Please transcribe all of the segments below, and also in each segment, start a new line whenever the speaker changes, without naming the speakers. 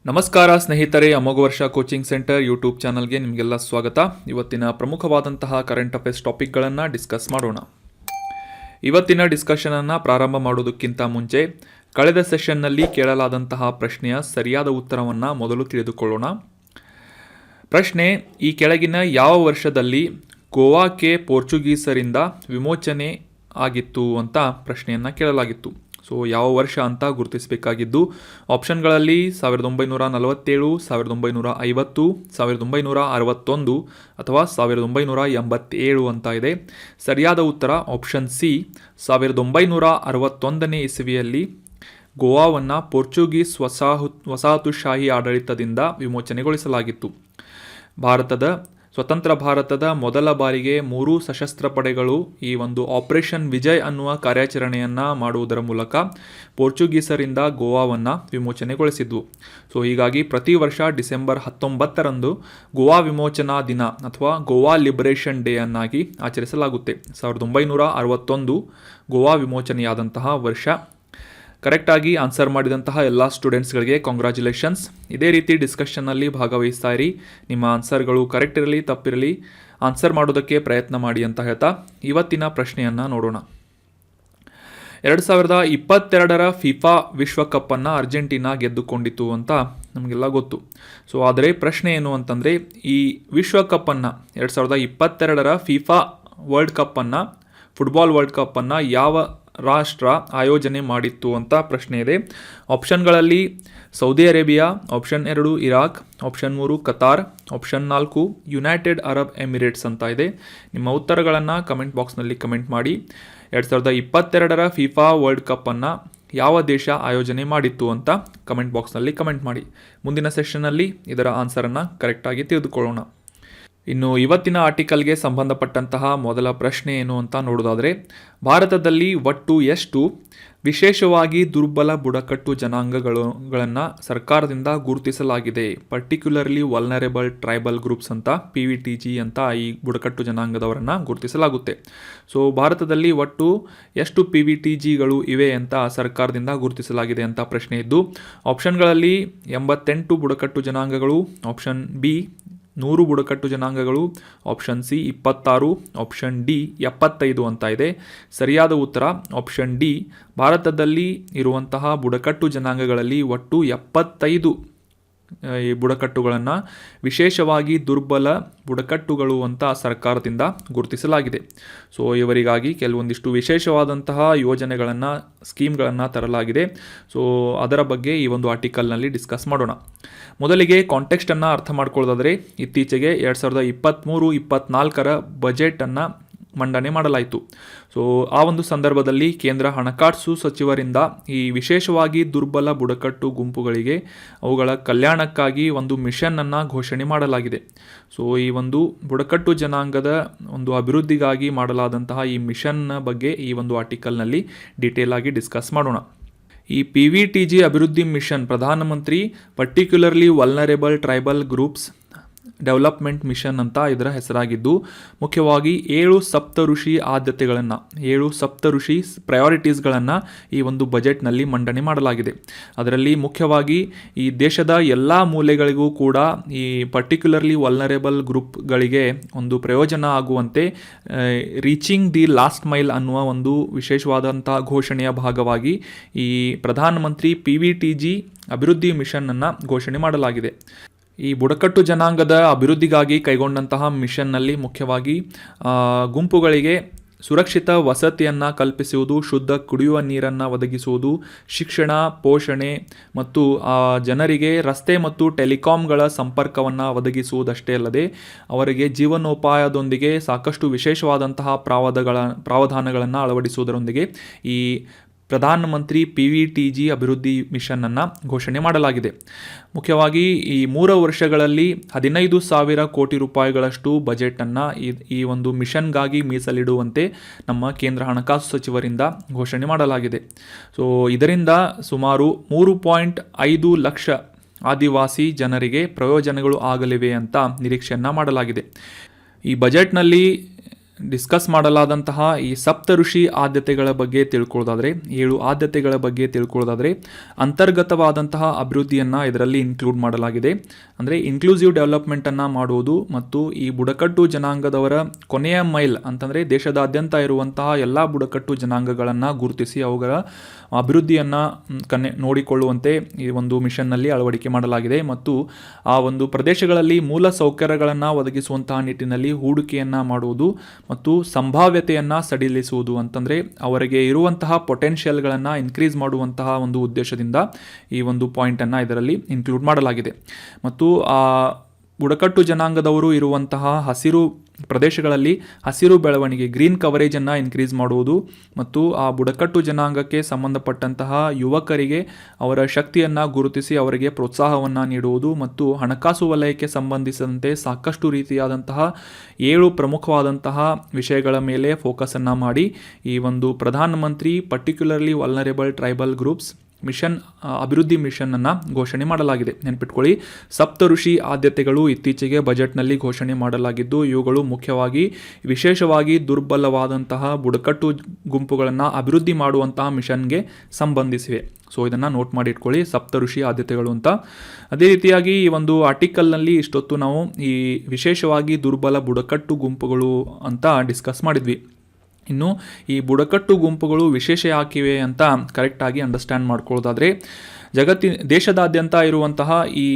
ನಮಸ್ಕಾರ ಸ್ನೇಹಿತರೆ, ಅಮೋಘ ವರ್ಷ ಕೋಚಿಂಗ್ ಸೆಂಟರ್ ಯೂಟ್ಯೂಬ್ ಚಾನಲ್ಗೆ ನಿಮಗೆಲ್ಲ ಸ್ವಾಗತ. ಇವತ್ತಿನ ಪ್ರಮುಖವಾದಂತಹ ಕರೆಂಟ್ ಅಫೇರ್ಸ್ ಟಾಪಿಕ್ಗಳನ್ನು ಡಿಸ್ಕಸ್ ಮಾಡೋಣ. ಇವತ್ತಿನ ಡಿಸ್ಕಷನನ್ನು ಪ್ರಾರಂಭ ಮಾಡೋದಕ್ಕಿಂತ ಮುಂಚೆ ಕಳೆದ ಸೆಷನ್ನಲ್ಲಿ ಕೇಳಲಾದಂತಹ ಪ್ರಶ್ನೆಯ ಸರಿಯಾದ ಉತ್ತರವನ್ನು ಮೊದಲು ತಿಳಿದುಕೊಳ್ಳೋಣ. ಪ್ರಶ್ನೆ: ಈ ಕೆಳಗಿನ ಯಾವ ವರ್ಷದಲ್ಲಿ ಗೋವಾಕ್ಕೆ ಪೋರ್ಚುಗೀಸರಿಂದ ವಿಮೋಚನೆ ಆಗಿತ್ತು ಅಂತ ಪ್ರಶ್ನೆಯನ್ನು ಕೇಳಲಾಗಿತ್ತು. ಸೊ ಯಾವ ವರ್ಷ ಅಂತ ಗುರುತಿಸಬೇಕಾಗಿದ್ದು ಆಪ್ಷನ್ಗಳಲ್ಲಿ 1947, 1950, 1961 ಅಥವಾ 1987 ಅಂತ ಇದೆ. ಸರಿಯಾದ ಉತ್ತರ ಆಪ್ಷನ್ ಸಿ, 1961ನೇ ಇಸವಿಯಲ್ಲಿ ಗೋವಾವನ್ನು ಪೋರ್ಚುಗೀಸ್ ವಸಾಹತುಶಾಹಿ ಆಡಳಿತದಿಂದ ವಿಮೋಚನೆಗೊಳಿಸಲಾಗಿತ್ತು. ಸ್ವತಂತ್ರ ಭಾರತದ ಮೊದಲ ಬಾರಿಗೆ 3 ಸಶಸ್ತ್ರ ಪಡೆಗಳು ಈ ಒಂದು ಆಪರೇಷನ್ ವಿಜಯ್ ಅನ್ನುವ ಕಾರ್ಯಾಚರಣೆಯನ್ನು ಮಾಡುವುದರ ಮೂಲಕ ಪೋರ್ಚುಗೀಸರಿಂದ ಗೋವಾವನ್ನು ವಿಮೋಚನೆಗೊಳಿಸಿದ್ವು. ಸೊ ಹೀಗಾಗಿ ಪ್ರತಿ ವರ್ಷ ಡಿಸೆಂಬರ್ 19ರಂದು ಗೋವಾ ವಿಮೋಚನಾ ದಿನ ಅಥವಾ ಗೋವಾ ಲಿಬರೇಷನ್ ಡೇ ಅನ್ನಾಗಿ ಆಚರಿಸಲಾಗುತ್ತೆ. 1961 ಗೋವಾ ವಿಮೋಚನೆಯಾದಂತಹ ವರ್ಷ. ಕರೆಕ್ಟಾಗಿ ಆನ್ಸರ್ ಮಾಡಿದಂತಹ ಎಲ್ಲ ಸ್ಟೂಡೆಂಟ್ಸ್ಗಳಿಗೆ ಕಾಂಗ್ರ್ಯಾಚುಲೇಷನ್ಸ್. ಇದೇ ರೀತಿ ಡಿಸ್ಕಷನ್ನಲ್ಲಿ ಭಾಗವಹಿಸ್ತಾ ಇರಿ. ನಿಮ್ಮ ಆನ್ಸರ್ಗಳು ಕರೆಕ್ಟ್ ಇರಲಿ ತಪ್ಪಿರಲಿ ಆನ್ಸರ್ ಮಾಡೋದಕ್ಕೆ ಪ್ರಯತ್ನ ಮಾಡಿ ಅಂತ ಹೇಳ್ತಾ ಇವತ್ತಿನ ಪ್ರಶ್ನೆಯನ್ನು ನೋಡೋಣ. 2022ರ ಫಿಫಾ ವಿಶ್ವಕಪ್ಪನ್ನು ಅರ್ಜೆಂಟೀನಾ ಗೆದ್ದುಕೊಂಡಿತು ಅಂತ ನಮಗೆಲ್ಲ ಗೊತ್ತು. ಸೊ ಆದರೆ ಪ್ರಶ್ನೆ ಏನು ಅಂತಂದರೆ, ಈ ವಿಶ್ವಕಪ್ಪನ್ನು 2022ರ ಫಿಫಾ ವರ್ಲ್ಡ್ ಕಪ್ಪನ್ನು, ಫುಟ್ಬಾಲ್ ವರ್ಲ್ಡ್ ಕಪ್ಪನ್ನು ಯಾವ ರಾಷ್ಟ್ರ ಆಯೋಜನೆ ಮಾಡಿತ್ತು ಅಂತ ಪ್ರಶ್ನೆ ಇದೆ. ಆಪ್ಷನ್ಗಳಲ್ಲಿ Saudi Arabia, option 2 Iraq, option 3 Qatar, option 4 United Arab Emirates ಅಂತ ಇದೆ. ನಿಮ್ಮ ಉತ್ತರಗಳನ್ನು ಕಮೆಂಟ್ ಬಾಕ್ಸ್ನಲ್ಲಿ ಕಮೆಂಟ್ ಮಾಡಿ. 2022ರ ಫಿಫಾ ವರ್ಲ್ಡ್ ಕಪ್ಪನ್ನು ಯಾವ ದೇಶ ಆಯೋಜನೆ ಮಾಡಿತ್ತು ಅಂತ ಕಮೆಂಟ್ ಬಾಕ್ಸ್ನಲ್ಲಿ ಕಮೆಂಟ್ ಮಾಡಿ. ಮುಂದಿನ ಸೆಷನ್ನಲ್ಲಿ ಇದರ ಆನ್ಸರನ್ನು ಕರೆಕ್ಟಾಗಿ ತಿಳಿದುಕೊಳ್ಳೋಣ. ಇನ್ನು ಇವತ್ತಿನ ಆರ್ಟಿಕಲ್ಗೆ ಸಂಬಂಧಪಟ್ಟಂತಹ ಮೊದಲ ಪ್ರಶ್ನೆ ಏನು ಅಂತ ನೋಡೋದಾದರೆ, ಭಾರತದಲ್ಲಿ ಒಟ್ಟು ಎಷ್ಟು ವಿಶೇಷವಾಗಿ ದುರ್ಬಲ ಬುಡಕಟ್ಟು ಜನಾಂಗಗಳನ್ನು ಸರ್ಕಾರದಿಂದ ಗುರುತಿಸಲಾಗಿದೆ? ಪರ್ಟಿಕ್ಯುಲರ್ಲಿ ವಲ್ನರೇಬಲ್ ಟ್ರೈಬಲ್ ಗ್ರೂಪ್ಸ್ ಅಂತ PVTG ಅಂತ ಈ ಬುಡಕಟ್ಟು ಜನಾಂಗದವರನ್ನು ಗುರುತಿಸಲಾಗುತ್ತೆ. ಸೊ ಭಾರತದಲ್ಲಿ ಒಟ್ಟು ಎಷ್ಟು PVTGಗಳು ಇವೆ ಅಂತ ಸರ್ಕಾರದಿಂದ ಗುರುತಿಸಲಾಗಿದೆ ಅಂತ ಪ್ರಶ್ನೆ ಇದ್ದು, ಆಪ್ಷನ್ಗಳಲ್ಲಿ 88 ಬುಡಕಟ್ಟು ಜನಾಂಗಗಳು, ಆಪ್ಷನ್ ಬಿ 100 ಬುಡಕಟ್ಟು ಜನಾಂಗಗಳು, ಆಪ್ಷನ್ ಸಿ 26, ಆಪ್ಷನ್ ಡಿ 75 ಅಂತ ಇದೆ. ಸರಿಯಾದ ಉತ್ತರ ಆಪ್ಷನ್ ಡಿ. ಭಾರತದಲ್ಲಿ ಇರುವಂತಹ ಬುಡಕಟ್ಟು ಜನಾಂಗಗಳಲ್ಲಿ ಒಟ್ಟು 75 ಈ ಬುಡಕಟ್ಟುಗಳನ್ನು ವಿಶೇಷವಾಗಿ ದುರ್ಬಲ ಬುಡಕಟ್ಟುಗಳು ಅಂತ ಸರ್ಕಾರದಿಂದ ಗುರುತಿಸಲಾಗಿದೆ. ಸೊ ಇವರಿಗಾಗಿ ಕೆಲವೊಂದಿಷ್ಟು ವಿಶೇಷವಾದಂತಹ ಯೋಜನೆಗಳನ್ನು, ಸ್ಕೀಮ್ಗಳನ್ನು ತರಲಾಗಿದೆ. ಸೊ ಅದರ ಬಗ್ಗೆ ಈ ಒಂದು ಆರ್ಟಿಕಲ್ನಲ್ಲಿ ಡಿಸ್ಕಸ್ ಮಾಡೋಣ. ಮೊದಲಿಗೆ ಕಾಂಟೆಕ್ಸ್ಟನ್ನು ಅರ್ಥ ಮಾಡ್ಕೊಳ್ಳೋದಾದರೆ, ಇತ್ತೀಚೆಗೆ 2023-24ರ ಬಜೆಟನ್ನು ಮಂಡನೆ ಮಾಡಲಾಯಿತು. ಸೊ ಆ ಒಂದು ಸಂದರ್ಭದಲ್ಲಿ ಕೇಂದ್ರ ಹಣಕಾಸು ಸಚಿವರಿಂದ ಈ ವಿಶೇಷವಾಗಿ ದುರ್ಬಲ ಬುಡಕಟ್ಟು ಗುಂಪುಗಳಿಗೆ ಅವುಗಳ ಕಲ್ಯಾಣಕ್ಕಾಗಿ ಒಂದು ಮಿಷನನ್ನು ಘೋಷಣೆ ಮಾಡಲಾಗಿದೆ. ಸೊ ಈ ಒಂದು ಬುಡಕಟ್ಟು ಜನಾಂಗದ ಒಂದು ಅಭಿವೃದ್ಧಿಗಾಗಿ ಮಾಡಲಾದಂತಹ ಈ ಮಿಷನ್ನ ಬಗ್ಗೆ ಈ ಒಂದು ಆರ್ಟಿಕಲ್ನಲ್ಲಿ ಡೀಟೇಲ್ ಆಗಿ ಡಿಸ್ಕಸ್ ಮಾಡೋಣ. ಈ PVTG ಅಭಿವೃದ್ಧಿ mission Pradhanmantri particularly vulnerable tribal groups development mission ಅಂತ ಇದರ ಹೆಸರಾಗಿದ್ದು, ಮುಖ್ಯವಾಗಿ 7 ಸಪ್ತಋಷಿ ಆದ್ಯತೆಗಳನ್ನು, 7 ಸಪ್ತಋಷಿ ಪ್ರಯಾರಿಟೀಸ್ಗಳನ್ನು ಈ ಒಂದು ಬಜೆಟ್ನಲ್ಲಿ ಮಂಡನೆ ಮಾಡಲಾಗಿದೆ. ಅದರಲ್ಲಿ ಮುಖ್ಯವಾಗಿ ಈ ದೇಶದ ಎಲ್ಲ ಮೂಲೆಗಳಿಗೂ ಕೂಡ ಈ ಪರ್ಟಿಕ್ಯುಲರ್ಲಿ ವಲ್ನರೇಬಲ್ ಗ್ರೂಪ್ಗಳಿಗೆ ಒಂದು ಪ್ರಯೋಜನ ಆಗುವಂತೆ ರೀಚಿಂಗ್ ದಿ ಲಾಸ್ಟ್ ಮೈಲ್ ಅನ್ನುವ ಒಂದು ವಿಶೇಷವಾದಂಥ ಘೋಷಣೆಯ ಭಾಗವಾಗಿ ಈ ಪ್ರಧಾನಮಂತ್ರಿ PVTG ಅಭಿವೃದ್ಧಿ ಮಿಷನನ್ನು ಘೋಷಣೆ ಮಾಡಲಾಗಿದೆ. ಈ ಬುಡಕಟ್ಟು ಜನಾಂಗದ ಅಭಿವೃದ್ಧಿಗಾಗಿ ಕೈಗೊಂಡಂತಹ ಮಿಷನ್ನಲ್ಲಿ ಮುಖ್ಯವಾಗಿ ಗುಂಪುಗಳಿಗೆ ಸುರಕ್ಷಿತ ವಸತಿಯನ್ನು ಕಲ್ಪಿಸುವುದು, ಶುದ್ಧ ಕುಡಿಯುವ ನೀರನ್ನು ಒದಗಿಸುವುದು, ಶಿಕ್ಷಣ, ಪೋಷಣೆ ಮತ್ತು ಜನರಿಗೆ ರಸ್ತೆ ಮತ್ತು ಟೆಲಿಕಾಂಗಳ ಸಂಪರ್ಕವನ್ನು ಒದಗಿಸುವುದಷ್ಟೇ ಅಲ್ಲದೆ ಅವರಿಗೆ ಜೀವನೋಪಾಯದೊಂದಿಗೆ ಸಾಕಷ್ಟು ವಿಶೇಷವಾದಂತಹ ಪ್ರಾವಧಾನಗಳನ್ನು ಅಳವಡಿಸುವುದರೊಂದಿಗೆ ಈ ಪ್ರಧಾನಮಂತ್ರಿ PVTG ಅಭಿವೃದ್ಧಿ ಮಿಷನನ್ನು ಘೋಷಣೆ ಮಾಡಲಾಗಿದೆ. ಮುಖ್ಯವಾಗಿ ಈ 3 ವರ್ಷಗಳಲ್ಲಿ 15,000 ಕೋಟಿ ರೂಪಾಯಿಗಳಷ್ಟು ಬಜೆಟನ್ನು ಈ ಒಂದು ಮಿಷನ್ಗಾಗಿ ಮೀಸಲಿಡುವಂತೆ ನಮ್ಮ ಕೇಂದ್ರ ಹಣಕಾಸು ಸಚಿವರಿಂದ ಘೋಷಣೆ ಮಾಡಲಾಗಿದೆ. ಸೊ ಇದರಿಂದ ಸುಮಾರು 3.5 ಲಕ್ಷ ಆದಿವಾಸಿ ಜನರಿಗೆ ಪ್ರಯೋಜನಗಳು ಆಗಲಿವೆ ಅಂತ ನಿರೀಕ್ಷೆಯನ್ನು ಮಾಡಲಾಗಿದೆ. ಈ ಬಜೆಟ್ನಲ್ಲಿ ಡಿಸ್ಕಸ್ ಮಾಡಲಾದಂತಹ ಈ ಸಪ್ತ ಋಷಿ ಆದ್ಯತೆಗಳ ಬಗ್ಗೆ ತಿಳ್ಕೊಳ್ಳೋದಾದರೆ 7 ಆದ್ಯತೆಗಳ ಬಗ್ಗೆ ತಿಳ್ಕೊಳ್ಳೋದಾದರೆ ಅಂತರ್ಗತವಾದಂತಹ ಅಭಿವೃದ್ಧಿಯನ್ನು ಇದರಲ್ಲಿ ಇನ್ಕ್ಲೂಡ್ ಮಾಡಲಾಗಿದೆ. ಅಂದರೆ ಇನ್ಕ್ಲೂಸಿವ್ ಡೆವಲಪ್ಮೆಂಟನ್ನು ಮಾಡುವುದು ಮತ್ತು ಈ ಬುಡಕಟ್ಟು ಜನಾಂಗದವರ ಕೊನೆಯ ಮೈಲ್ ಅಂತಂದರೆ ದೇಶದಾದ್ಯಂತ ಇರುವಂತಹ ಎಲ್ಲ ಬುಡಕಟ್ಟು ಜನಾಂಗಗಳನ್ನು ಗುರುತಿಸಿ ಅವುಗಳ ಅಭಿವೃದ್ಧಿಯನ್ನು ನೋಡಿಕೊಳ್ಳುವಂತೆ ಈ ಒಂದು ಮಿಷನ್ನಲ್ಲಿ ಅಳವಡಿಕೆ ಮಾಡಲಾಗಿದೆ. ಮತ್ತು ಆ ಒಂದು ಪ್ರದೇಶಗಳಲ್ಲಿ ಮೂಲ ಸೌಕರ್ಯಗಳನ್ನು ಒದಗಿಸುವಂತಹ ನಿಟ್ಟಿನಲ್ಲಿ ಹೂಡಿಕೆಯನ್ನು ಮಾಡುವುದು ಮತ್ತು ಸಂಭಾವ್ಯತೆಯನ್ನು ಸಡಿಲಿಸುವುದು ಅಂತಂದರೆ ಅವರಿಗೆ ಇರುವಂತಹ ಪೊಟೆನ್ಷಿಯಲ್ಗಳನ್ನು ಇನ್ಕ್ರೀಸ್ ಮಾಡುವಂತಹ ಒಂದು ಉದ್ದೇಶದಿಂದ ಈ ಒಂದು ಪಾಯಿಂಟನ್ನು ಇದರಲ್ಲಿ ಇನ್ಕ್ಲೂಡ್ ಮಾಡಲಾಗಿದೆ. ಮತ್ತು ಆ ಬುಡಕಟ್ಟು ಜನಾಂಗದವರು ಇರುವಂತಹ ಹಸಿರು ಪ್ರದೇಶಗಳಲ್ಲಿ ಹಸಿರು ಬೆಳವಣಿಗೆ ಗ್ರೀನ್ ಕವರೇಜನ್ನು ಇನ್ಕ್ರೀಸ್ ಮಾಡುವುದು ಮತ್ತು ಆ ಬುಡಕಟ್ಟು ಜನಾಂಗಕ್ಕೆ ಸಂಬಂಧಪಟ್ಟಂತಹ ಯುವಕರಿಗೆ ಅವರ ಶಕ್ತಿಯನ್ನು ಗುರುತಿಸಿ ಅವರಿಗೆ ಪ್ರೋತ್ಸಾಹವನ್ನು ನೀಡುವುದು ಮತ್ತು ಹಣಕಾಸು ವಲಯಕ್ಕೆ ಸಂಬಂಧಿಸಿದಂತೆ ಸಾಕಷ್ಟು ರೀತಿಯಾದಂತಹ 7 ಪ್ರಮುಖವಾದಂತಹ ವಿಷಯಗಳ ಮೇಲೆ ಫೋಕಸನ್ನು ಮಾಡಿ ಈ ಒಂದು Pradhanmantri particularly vulnerable tribal groups mission ಅಭಿವೃದ್ಧಿ ಮಿಷನನ್ನು ಘೋಷಣೆ ಮಾಡಲಾಗಿದೆ. ನೆನಪಿಟ್ಕೊಳ್ಳಿ, ಸಪ್ತ ಋಷಿ ಆದ್ಯತೆಗಳು ಇತ್ತೀಚೆಗೆ ಬಜೆಟ್ನಲ್ಲಿ ಘೋಷಣೆ ಮಾಡಲಾಗಿದ್ದು ಇವುಗಳು ಮುಖ್ಯವಾಗಿ ವಿಶೇಷವಾಗಿ ದುರ್ಬಲವಾದಂತಹ ಬುಡಕಟ್ಟು ಗುಂಪುಗಳನ್ನು ಅಭಿವೃದ್ಧಿ ಮಾಡುವಂತಹ ಮಿಷನ್ಗೆ ಸಂಬಂಧಿಸಿವೆ. ಸೊ ಇದನ್ನು ನೋಟ್ ಮಾಡಿ ಇಟ್ಕೊಳ್ಳಿ, ಸಪ್ತ ಋಷಿ ಆದ್ಯತೆಗಳು ಅಂತ. ಅದೇ ರೀತಿಯಾಗಿ ಈ ಒಂದು ಆರ್ಟಿಕಲ್ನಲ್ಲಿ ಇಷ್ಟೊತ್ತು ನಾವು ಈ ವಿಶೇಷವಾಗಿ ದುರ್ಬಲ ಬುಡಕಟ್ಟು ಗುಂಪುಗಳು ಅಂತ ಡಿಸ್ಕಸ್ ಮಾಡಿದ್ವಿ. ಇನ್ನು ಈ ಬುಡಕಟ್ಟು ಗುಂಪುಗಳು ವಿಶೇಷ ಯಾಕಿವೆ ಅಂತ ಕರೆಕ್ಟಾಗಿ ಅಂಡರ್ಸ್ಟ್ಯಾಂಡ್ ಮಾಡ್ಕೊಳ್ಳೋದಾದರೆ ದೇಶದಾದ್ಯಂತ ಇರುವಂತಹ ಈ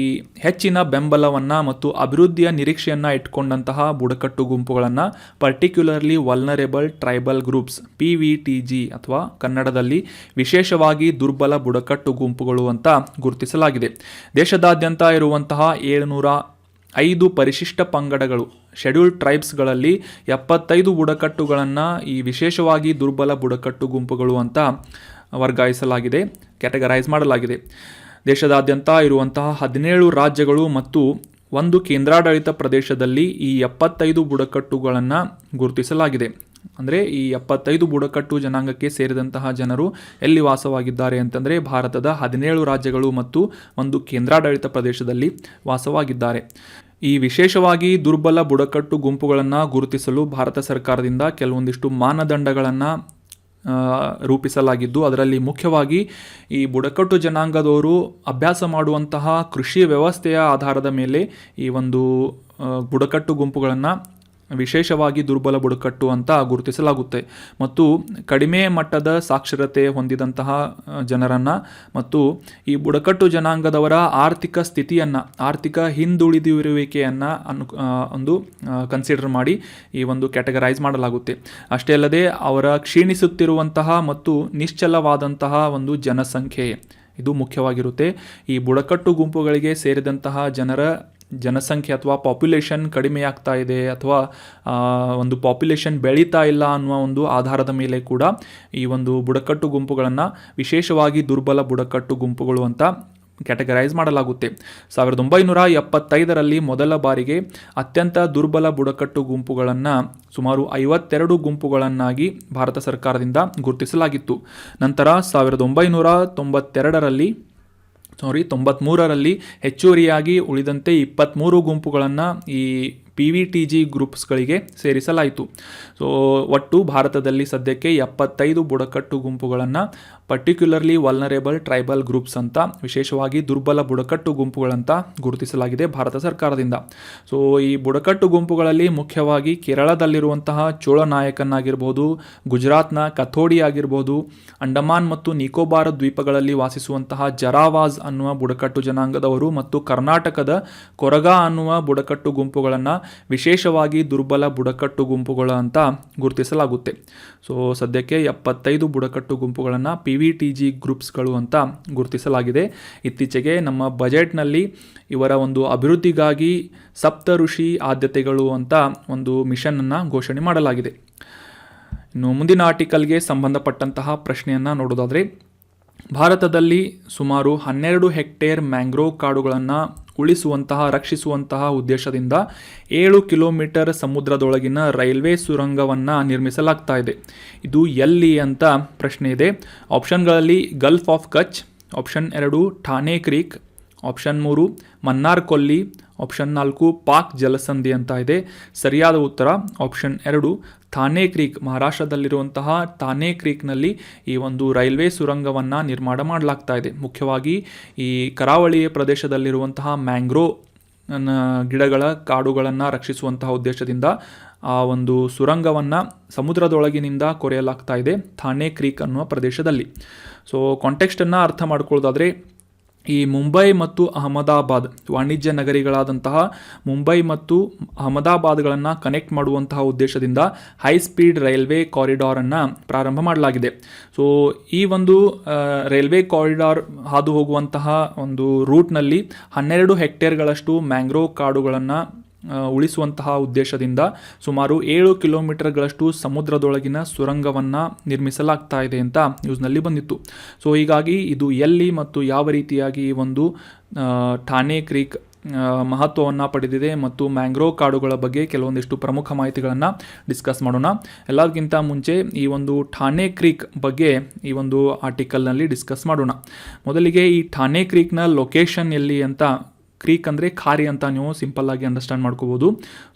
ಹೆಚ್ಚಿನ ಬೆಂಬಲವನ್ನು ಮತ್ತು ಅಭಿವೃದ್ಧಿಯ ನಿರೀಕ್ಷೆಯನ್ನು ಇಟ್ಕೊಂಡಂತಹ ಬುಡಕಟ್ಟು ಗುಂಪುಗಳನ್ನು particularly vulnerable tribal groups PVTG ಅಥವಾ ಕನ್ನಡದಲ್ಲಿ ವಿಶೇಷವಾಗಿ ದುರ್ಬಲ ಬುಡಕಟ್ಟು ಗುಂಪುಗಳು ಅಂತ ಗುರುತಿಸಲಾಗಿದೆ. ದೇಶದಾದ್ಯಂತ ಇರುವಂತಹ 705 ಪರಿಶಿಷ್ಟ ಪಂಗಡಗಳು ಶೆಡ್ಯೂಲ್ಡ್ ಟ್ರೈಬ್ಸ್ಗಳಲ್ಲಿ 75 ಬುಡಕಟ್ಟುಗಳನ್ನು ಈ ವಿಶೇಷವಾಗಿ ದುರ್ಬಲ ಬುಡಕಟ್ಟು ಗುಂಪುಗಳು ಅಂತ ವರ್ಗಾಯಿಸಲಾಗಿದೆ, ಕ್ಯಾಟಗರೈಸ್ ಮಾಡಲಾಗಿದೆ. ದೇಶದಾದ್ಯಂತ ಇರುವಂತಹ 17 ರಾಜ್ಯಗಳು ಮತ್ತು 1 ಕೇಂದ್ರಾಡಳಿತ ಪ್ರದೇಶದಲ್ಲಿ ಈ 75 ಬುಡಕಟ್ಟುಗಳನ್ನು ಗುರುತಿಸಲಾಗಿದೆ. ಅಂದರೆ ಈ 75 ಬುಡಕಟ್ಟು ಜನಾಂಗಕ್ಕೆ ಸೇರಿದಂತಹ ಜನರು ಎಲ್ಲಿ ವಾಸವಾಗಿದ್ದಾರೆ ಅಂತಂದರೆ ಭಾರತದ 17 ರಾಜ್ಯಗಳು ಮತ್ತು 1 ಕೇಂದ್ರಾಡಳಿತ ಪ್ರದೇಶದಲ್ಲಿ ವಾಸವಾಗಿದ್ದಾರೆ. ಈ ವಿಶೇಷವಾಗಿ ದುರ್ಬಲ ಬುಡಕಟ್ಟು ಗುಂಪುಗಳನ್ನು ಗುರುತಿಸಲು ಭಾರತ ಸರ್ಕಾರದಿಂದ ಕೆಲವೊಂದಿಷ್ಟು ಮಾನದಂಡಗಳನ್ನು ರೂಪಿಸಲಾಗಿದ್ದು ಅದರಲ್ಲಿ ಮುಖ್ಯವಾಗಿ ಈ ಬುಡಕಟ್ಟು ಜನಾಂಗದವರು ಅಭ್ಯಾಸ ಮಾಡುವಂತಹ ಕೃಷಿ ವ್ಯವಸ್ಥೆಯ ಆಧಾರದ ಮೇಲೆ ಈ ಒಂದು ಬುಡಕಟ್ಟು ಗುಂಪುಗಳನ್ನು ವಿಶೇಷವಾಗಿ ದುರ್ಬಲ ಬುಡಕಟ್ಟು ಅಂತ ಗುರುತಿಸಲಾಗುತ್ತೆ. ಮತ್ತು ಕಡಿಮೆ ಮಟ್ಟದ ಸಾಕ್ಷರತೆ ಹೊಂದಿದಂತಹ ಜನರನ್ನು ಮತ್ತು ಈ ಬುಡಕಟ್ಟು ಜನಾಂಗದವರ ಆರ್ಥಿಕ ಸ್ಥಿತಿಯನ್ನು ಆರ್ಥಿಕ ಹಿಂದುಳಿದಿರುವಿಕೆಯನ್ನು ಒಂದು ಕನ್ಸಿಡರ್ ಮಾಡಿ ಈ ಒಂದು ಕ್ಯಾಟಗರೈಸ್ ಮಾಡಲಾಗುತ್ತೆ. ಅಷ್ಟೇ ಅಲ್ಲದೆ ಅವರ ಕ್ಷೀಣಿಸುತ್ತಿರುವಂತಹ ಮತ್ತು ನಿಶ್ಚಲವಾದಂತಹ ಒಂದು ಜನಸಂಖ್ಯೆ ಇದು ಮುಖ್ಯವಾಗಿರುತ್ತೆ. ಈ ಬುಡಕಟ್ಟು ಗುಂಪುಗಳಿಗೆ ಸೇರಿದಂತಹ ಜನಸಂಖ್ಯೆ ಅಥವಾ ಪಾಪ್ಯುಲೇಷನ್ ಕಡಿಮೆಯಾಗ್ತಾ ಇದೆ ಅಥವಾ ಒಂದು ಪಾಪ್ಯುಲೇಷನ್ ಬೆಳೀತಾ ಇಲ್ಲ ಅನ್ನುವ ಒಂದು ಆಧಾರದ ಮೇಲೆ ಕೂಡ ಈ ಒಂದು ಬುಡಕಟ್ಟು ಗುಂಪುಗಳನ್ನು ವಿಶೇಷವಾಗಿ ದುರ್ಬಲ ಬುಡಕಟ್ಟು ಗುಂಪುಗಳು ಅಂತ ಕ್ಯಾಟಗರೈಸ್ ಮಾಡಲಾಗುತ್ತೆ. 1975ರಲ್ಲಿ ಮೊದಲ ಬಾರಿಗೆ ಅತ್ಯಂತ ದುರ್ಬಲ ಬುಡಕಟ್ಟು ಗುಂಪುಗಳನ್ನು ಸುಮಾರು 52 ಗುಂಪುಗಳನ್ನಾಗಿ ಭಾರತ ಸರ್ಕಾರದಿಂದ ಗುರುತಿಸಲಾಗಿತ್ತು. ನಂತರ 1993ರಲ್ಲಿ ಹೆಚ್ಚುವರಿಯಾಗಿ ಉಳಿದಂತೆ 23 ಗುಂಪುಗಳನ್ನು ಈ PVTG ಗ್ರೂಪ್ಸ್ಗಳಿಗೆ ಸೇರಿಸಲಾಯಿತು. ಸೊ ಒಟ್ಟು ಭಾರತದಲ್ಲಿ ಸದ್ಯಕ್ಕೆ 75 ಬುಡಕಟ್ಟು ಗುಂಪುಗಳನ್ನು ಪರ್ಟಿಕ್ಯುಲರ್ಲಿ ವಲ್ನರೇಬಲ್ ಟ್ರೈಬಲ್ ಗ್ರೂಪ್ಸ್ ಅಂತ ವಿಶೇಷವಾಗಿ ದುರ್ಬಲ ಬುಡಕಟ್ಟು ಗುಂಪುಗಳಂತ ಗುರುತಿಸಲಾಗಿದೆ ಭಾರತ ಸರ್ಕಾರದಿಂದ. ಸೊ ಈ ಬುಡಕಟ್ಟು ಗುಂಪುಗಳಲ್ಲಿ ಮುಖ್ಯವಾಗಿ ಕೇರಳದಲ್ಲಿರುವಂತಹ ಚೋಳ ನಾಯಕನಾಗಿರ್ಬೋದು, ಗುಜರಾತ್ನ ಕಥೋಡಿ ಆಗಿರ್ಬೋದು, ಅಂಡಮಾನ್ ಮತ್ತು ನಿಕೋಬಾರ್ ದ್ವೀಪಗಳಲ್ಲಿ ವಾಸಿಸುವಂತಹ ಜರಾವಾಜ್ ಅನ್ನುವ ಬುಡಕಟ್ಟು ಜನಾಂಗದವರು ಮತ್ತು ಕರ್ನಾಟಕದ ಕೊರಗಾ ಅನ್ನುವ ಬುಡಕಟ್ಟು ಗುಂಪುಗಳನ್ನು ವಿಶೇಷವಾಗಿ ದುರ್ಬಲ ಬುಡಕಟ್ಟು ಗುಂಪುಗಳು ಅಂತ ಗುರುತಿಸಲಾಗುತ್ತೆ. ಸೊ ಸದ್ಯಕ್ಕೆ 75 ಬುಡಕಟ್ಟು ಗುಂಪುಗಳನ್ನು PVTG ಗ್ರೂಪ್ಸ್ಗಳು ಅಂತ ಗುರುತಿಸಲಾಗಿದೆ. ಇತ್ತೀಚೆಗೆ ನಮ್ಮ ಬಜೆಟ್ನಲ್ಲಿ ಇವರ ಒಂದು ಅಭಿವೃದ್ಧಿಗಾಗಿ ಸಪ್ತ ಋಷಿ ಆದ್ಯತೆಗಳು ಅಂತ ಒಂದು ಮಿಷನನ್ನು ಘೋಷಣೆ ಮಾಡಲಾಗಿದೆ. ಇನ್ನು ಮುಂದಿನ ಆರ್ಟಿಕಲ್ಗೆ ಸಂಬಂಧಪಟ್ಟಂತಹ ಪ್ರಶ್ನೆಯನ್ನು ನೋಡೋದಾದರೆ, ಭಾರತದಲ್ಲಿ ಸುಮಾರು 12 ಹೆಕ್ಟೇರ್ ಮ್ಯಾಂಗ್ರೋವ್ ಕಾಡುಗಳನ್ನು ರಕ್ಷಿಸುವಂತಹ ಉದ್ದೇಶದಿಂದ 7 ಕಿಲೋಮೀಟರ್ ಸಮುದ್ರದೊಳಗಿನ ರೈಲ್ವೆ ಸುರಂಗವನ್ನು ನಿರ್ಮಿಸಲಾಗ್ತಾ ಇದೆ. ಇದು ಎಲ್ಲಿ ಅಂತ ಪ್ರಶ್ನೆ ಇದೆ. ಆಪ್ಷನ್ಗಳಲ್ಲಿ ಗಲ್ಫ್ ಆಫ್ ಕಚ್, ಆಪ್ಷನ್ 2 ಠಾಣೆ ಕ್ರೀಕ್, ಆಪ್ಷನ್ 3 ಮನ್ನಾರ್ ಕೊಲ್ಲಿ, ಆಪ್ಷನ್ 4 ಪಾಕ್ ಜಲಸಂಧಿ ಅಂತ ಇದೆ. ಸರಿಯಾದ ಉತ್ತರ ಆಪ್ಷನ್ 2 ಥಾನೆ ಕ್ರೀಕ್. ಮಹಾರಾಷ್ಟ್ರದಲ್ಲಿರುವಂತಹ ಥಾನೆ ಕ್ರೀಕ್ನಲ್ಲಿ ಈ ಒಂದು ರೈಲ್ವೆ ಸುರಂಗವನ್ನು ನಿರ್ಮಾಣ ಮಾಡಲಾಗ್ತಾ ಇದೆ. ಮುಖ್ಯವಾಗಿ ಈ ಕರಾವಳಿ ಪ್ರದೇಶದಲ್ಲಿರುವಂತಹ ಮ್ಯಾಂಗ್ರೋವ್ ಗಿಡಗಳ ಕಾಡುಗಳನ್ನು ರಕ್ಷಿಸುವಂತಹ ಉದ್ದೇಶದಿಂದ ಆ ಒಂದು ಸುರಂಗವನ್ನು ಸಮುದ್ರದೊಳಗಿನಿಂದ ಕೊರೆಯಲಾಗ್ತಾ ಇದೆ ಥಾನೆ ಕ್ರೀಕ್ ಅನ್ನುವ ಪ್ರದೇಶದಲ್ಲಿ. ಸೊ ಕಾಂಟೆಕ್ಸ್ಟನ್ನು ಅರ್ಥ ಮಾಡ್ಕೊಳ್ಳೋದಾದರೆ, ಈ ಮುಂಬೈ ಮತ್ತು ಅಹಮದಾಬಾದ್ ವಾಣಿಜ್ಯ ನಗರಿಗಳಾದಂತಹ ಮುಂಬೈ ಮತ್ತು ಅಹಮದಾಬಾದ್ಗಳನ್ನು ಕನೆಕ್ಟ್ ಮಾಡುವಂತಹ ಉದ್ದೇಶದಿಂದ ಹೈ ಸ್ಪೀಡ್ ರೈಲ್ವೆ ಕಾರಿಡಾರನ್ನು ಪ್ರಾರಂಭ ಮಾಡಲಾಗಿದೆ. ಸೊ ಈ ಒಂದು ರೈಲ್ವೆ ಕಾರಿಡಾರ್ ಹಾದು ಹೋಗುವಂತಹ ಒಂದು ರೂಟ್ನಲ್ಲಿ 12 ಹೆಕ್ಟೇರ್ಗಳಷ್ಟು ಮ್ಯಾಂಗ್ರೋವ್ ಕಾಡುಗಳನ್ನು ಉಳಿಸುವಂತಹ ಉದ್ದೇಶದಿಂದ ಸುಮಾರು 7 ಕಿಲೋಮೀಟರ್ಗಳಷ್ಟು ಸಮುದ್ರದೊಳಗಿನ ಸುರಂಗವನ್ನು ನಿರ್ಮಿಸಲಾಗ್ತಾ ಇದೆ ಅಂತ ನ್ಯೂಸ್ನಲ್ಲಿ ಬಂದಿತ್ತು. ಸೊ ಹೀಗಾಗಿ ಇದು ಎಲ್ಲಿ ಮತ್ತು ಯಾವ ರೀತಿಯಾಗಿ ಈ ಒಂದು ಥಾನೆ ಕ್ರೀಕ್ ಮಹತ್ವವನ್ನು ಪಡೆದಿದೆ ಮತ್ತು ಮ್ಯಾಂಗ್ರೋವ್ ಕಾಡುಗಳ ಬಗ್ಗೆ ಕೆಲವೊಂದಿಷ್ಟು ಪ್ರಮುಖ ಮಾಹಿತಿಗಳನ್ನು ಡಿಸ್ಕಸ್ ಮಾಡೋಣ. ಎಲ್ಲದಕ್ಕಿಂತ ಮುಂಚೆ ಈ ಒಂದು ಥಾನೆ ಕ್ರೀಕ್ ಬಗ್ಗೆ ಈ ಒಂದು ಆರ್ಟಿಕಲ್ನಲ್ಲಿ ಡಿಸ್ಕಸ್ ಮಾಡೋಣ. ಮೊದಲಿಗೆ ಈ ಥಾನೆ ಕ್ರೀಕ್ನ ಲೊಕೇಶನ್ ಎಲ್ಲಿ ಅಂತ, ಕ್ರೀಕ್ ಅಂದರೆ ಖಾರಿ ಅಂತ ನೀವು ಸಿಂಪಲ್ ಆಗಿ ಅಂಡರ್ಸ್ಟ್ಯಾಂಡ್ ಮಾಡ್ಕೋಬೋದು.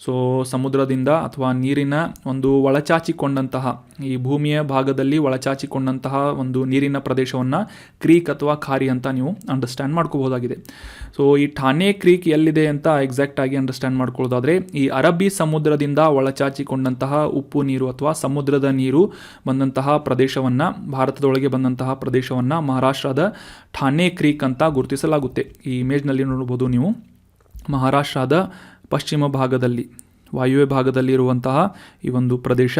ಸೊ ಸಮುದ್ರದಿಂದ ಅಥವಾ ನೀರಿನ ಒಂದು ಒಳಚಾಚಿಕೊಂಡಂತಹ, ಈ ಭೂಮಿಯ ಭಾಗದಲ್ಲಿ ಒಳಚಾಚಿಕೊಂಡಂತಹ ಒಂದು ನೀರಿನ ಪ್ರದೇಶವನ್ನು ಕ್ರೀಕ್ ಅಥವಾ ಖಾರಿ ಅಂತ ನೀವು ಅಂಡರ್ಸ್ಟ್ಯಾಂಡ್ ಮಾಡ್ಕೋಬೋದಾಗಿದೆ. ಸೊ ಈ ಥಾನೆ ಕ್ರೀಕ್ ಎಲ್ಲಿದೆ ಅಂತ ಎಕ್ಸಾಕ್ಟಾಗಿ ಅಂಡರ್ಸ್ಟ್ಯಾಂಡ್ ಮಾಡ್ಕೊಳ್ಳೋದಾದರೆ, ಈ ಅರಬ್ಬಿ ಸಮುದ್ರದಿಂದ ಒಳಚಾಚಿಕೊಂಡಂತಹ ಉಪ್ಪು ನೀರು ಅಥವಾ ಸಮುದ್ರದ ನೀರು ಬಂದಂತಹ ಪ್ರದೇಶವನ್ನು, ಭಾರತದೊಳಗೆ ಬಂದಂತಹ ಪ್ರದೇಶವನ್ನು ಮಹಾರಾಷ್ಟ್ರದ ಥಾನೆ ಕ್ರೀಕ್ ಅಂತ ಗುರುತಿಸಲಾಗುತ್ತೆ. ಈ ಇಮೇಜ್ನಲ್ಲಿ ನೋಡ್ಬೋದು ನೀವು, ಮಹಾರಾಷ್ಟ್ರದ ಪಶ್ಚಿಮ ಭಾಗದಲ್ಲಿ ವಾಯುವ್ಯ ಭಾಗದಲ್ಲಿ ಇರುವಂತಹ ಈ ಒಂದು ಪ್ರದೇಶ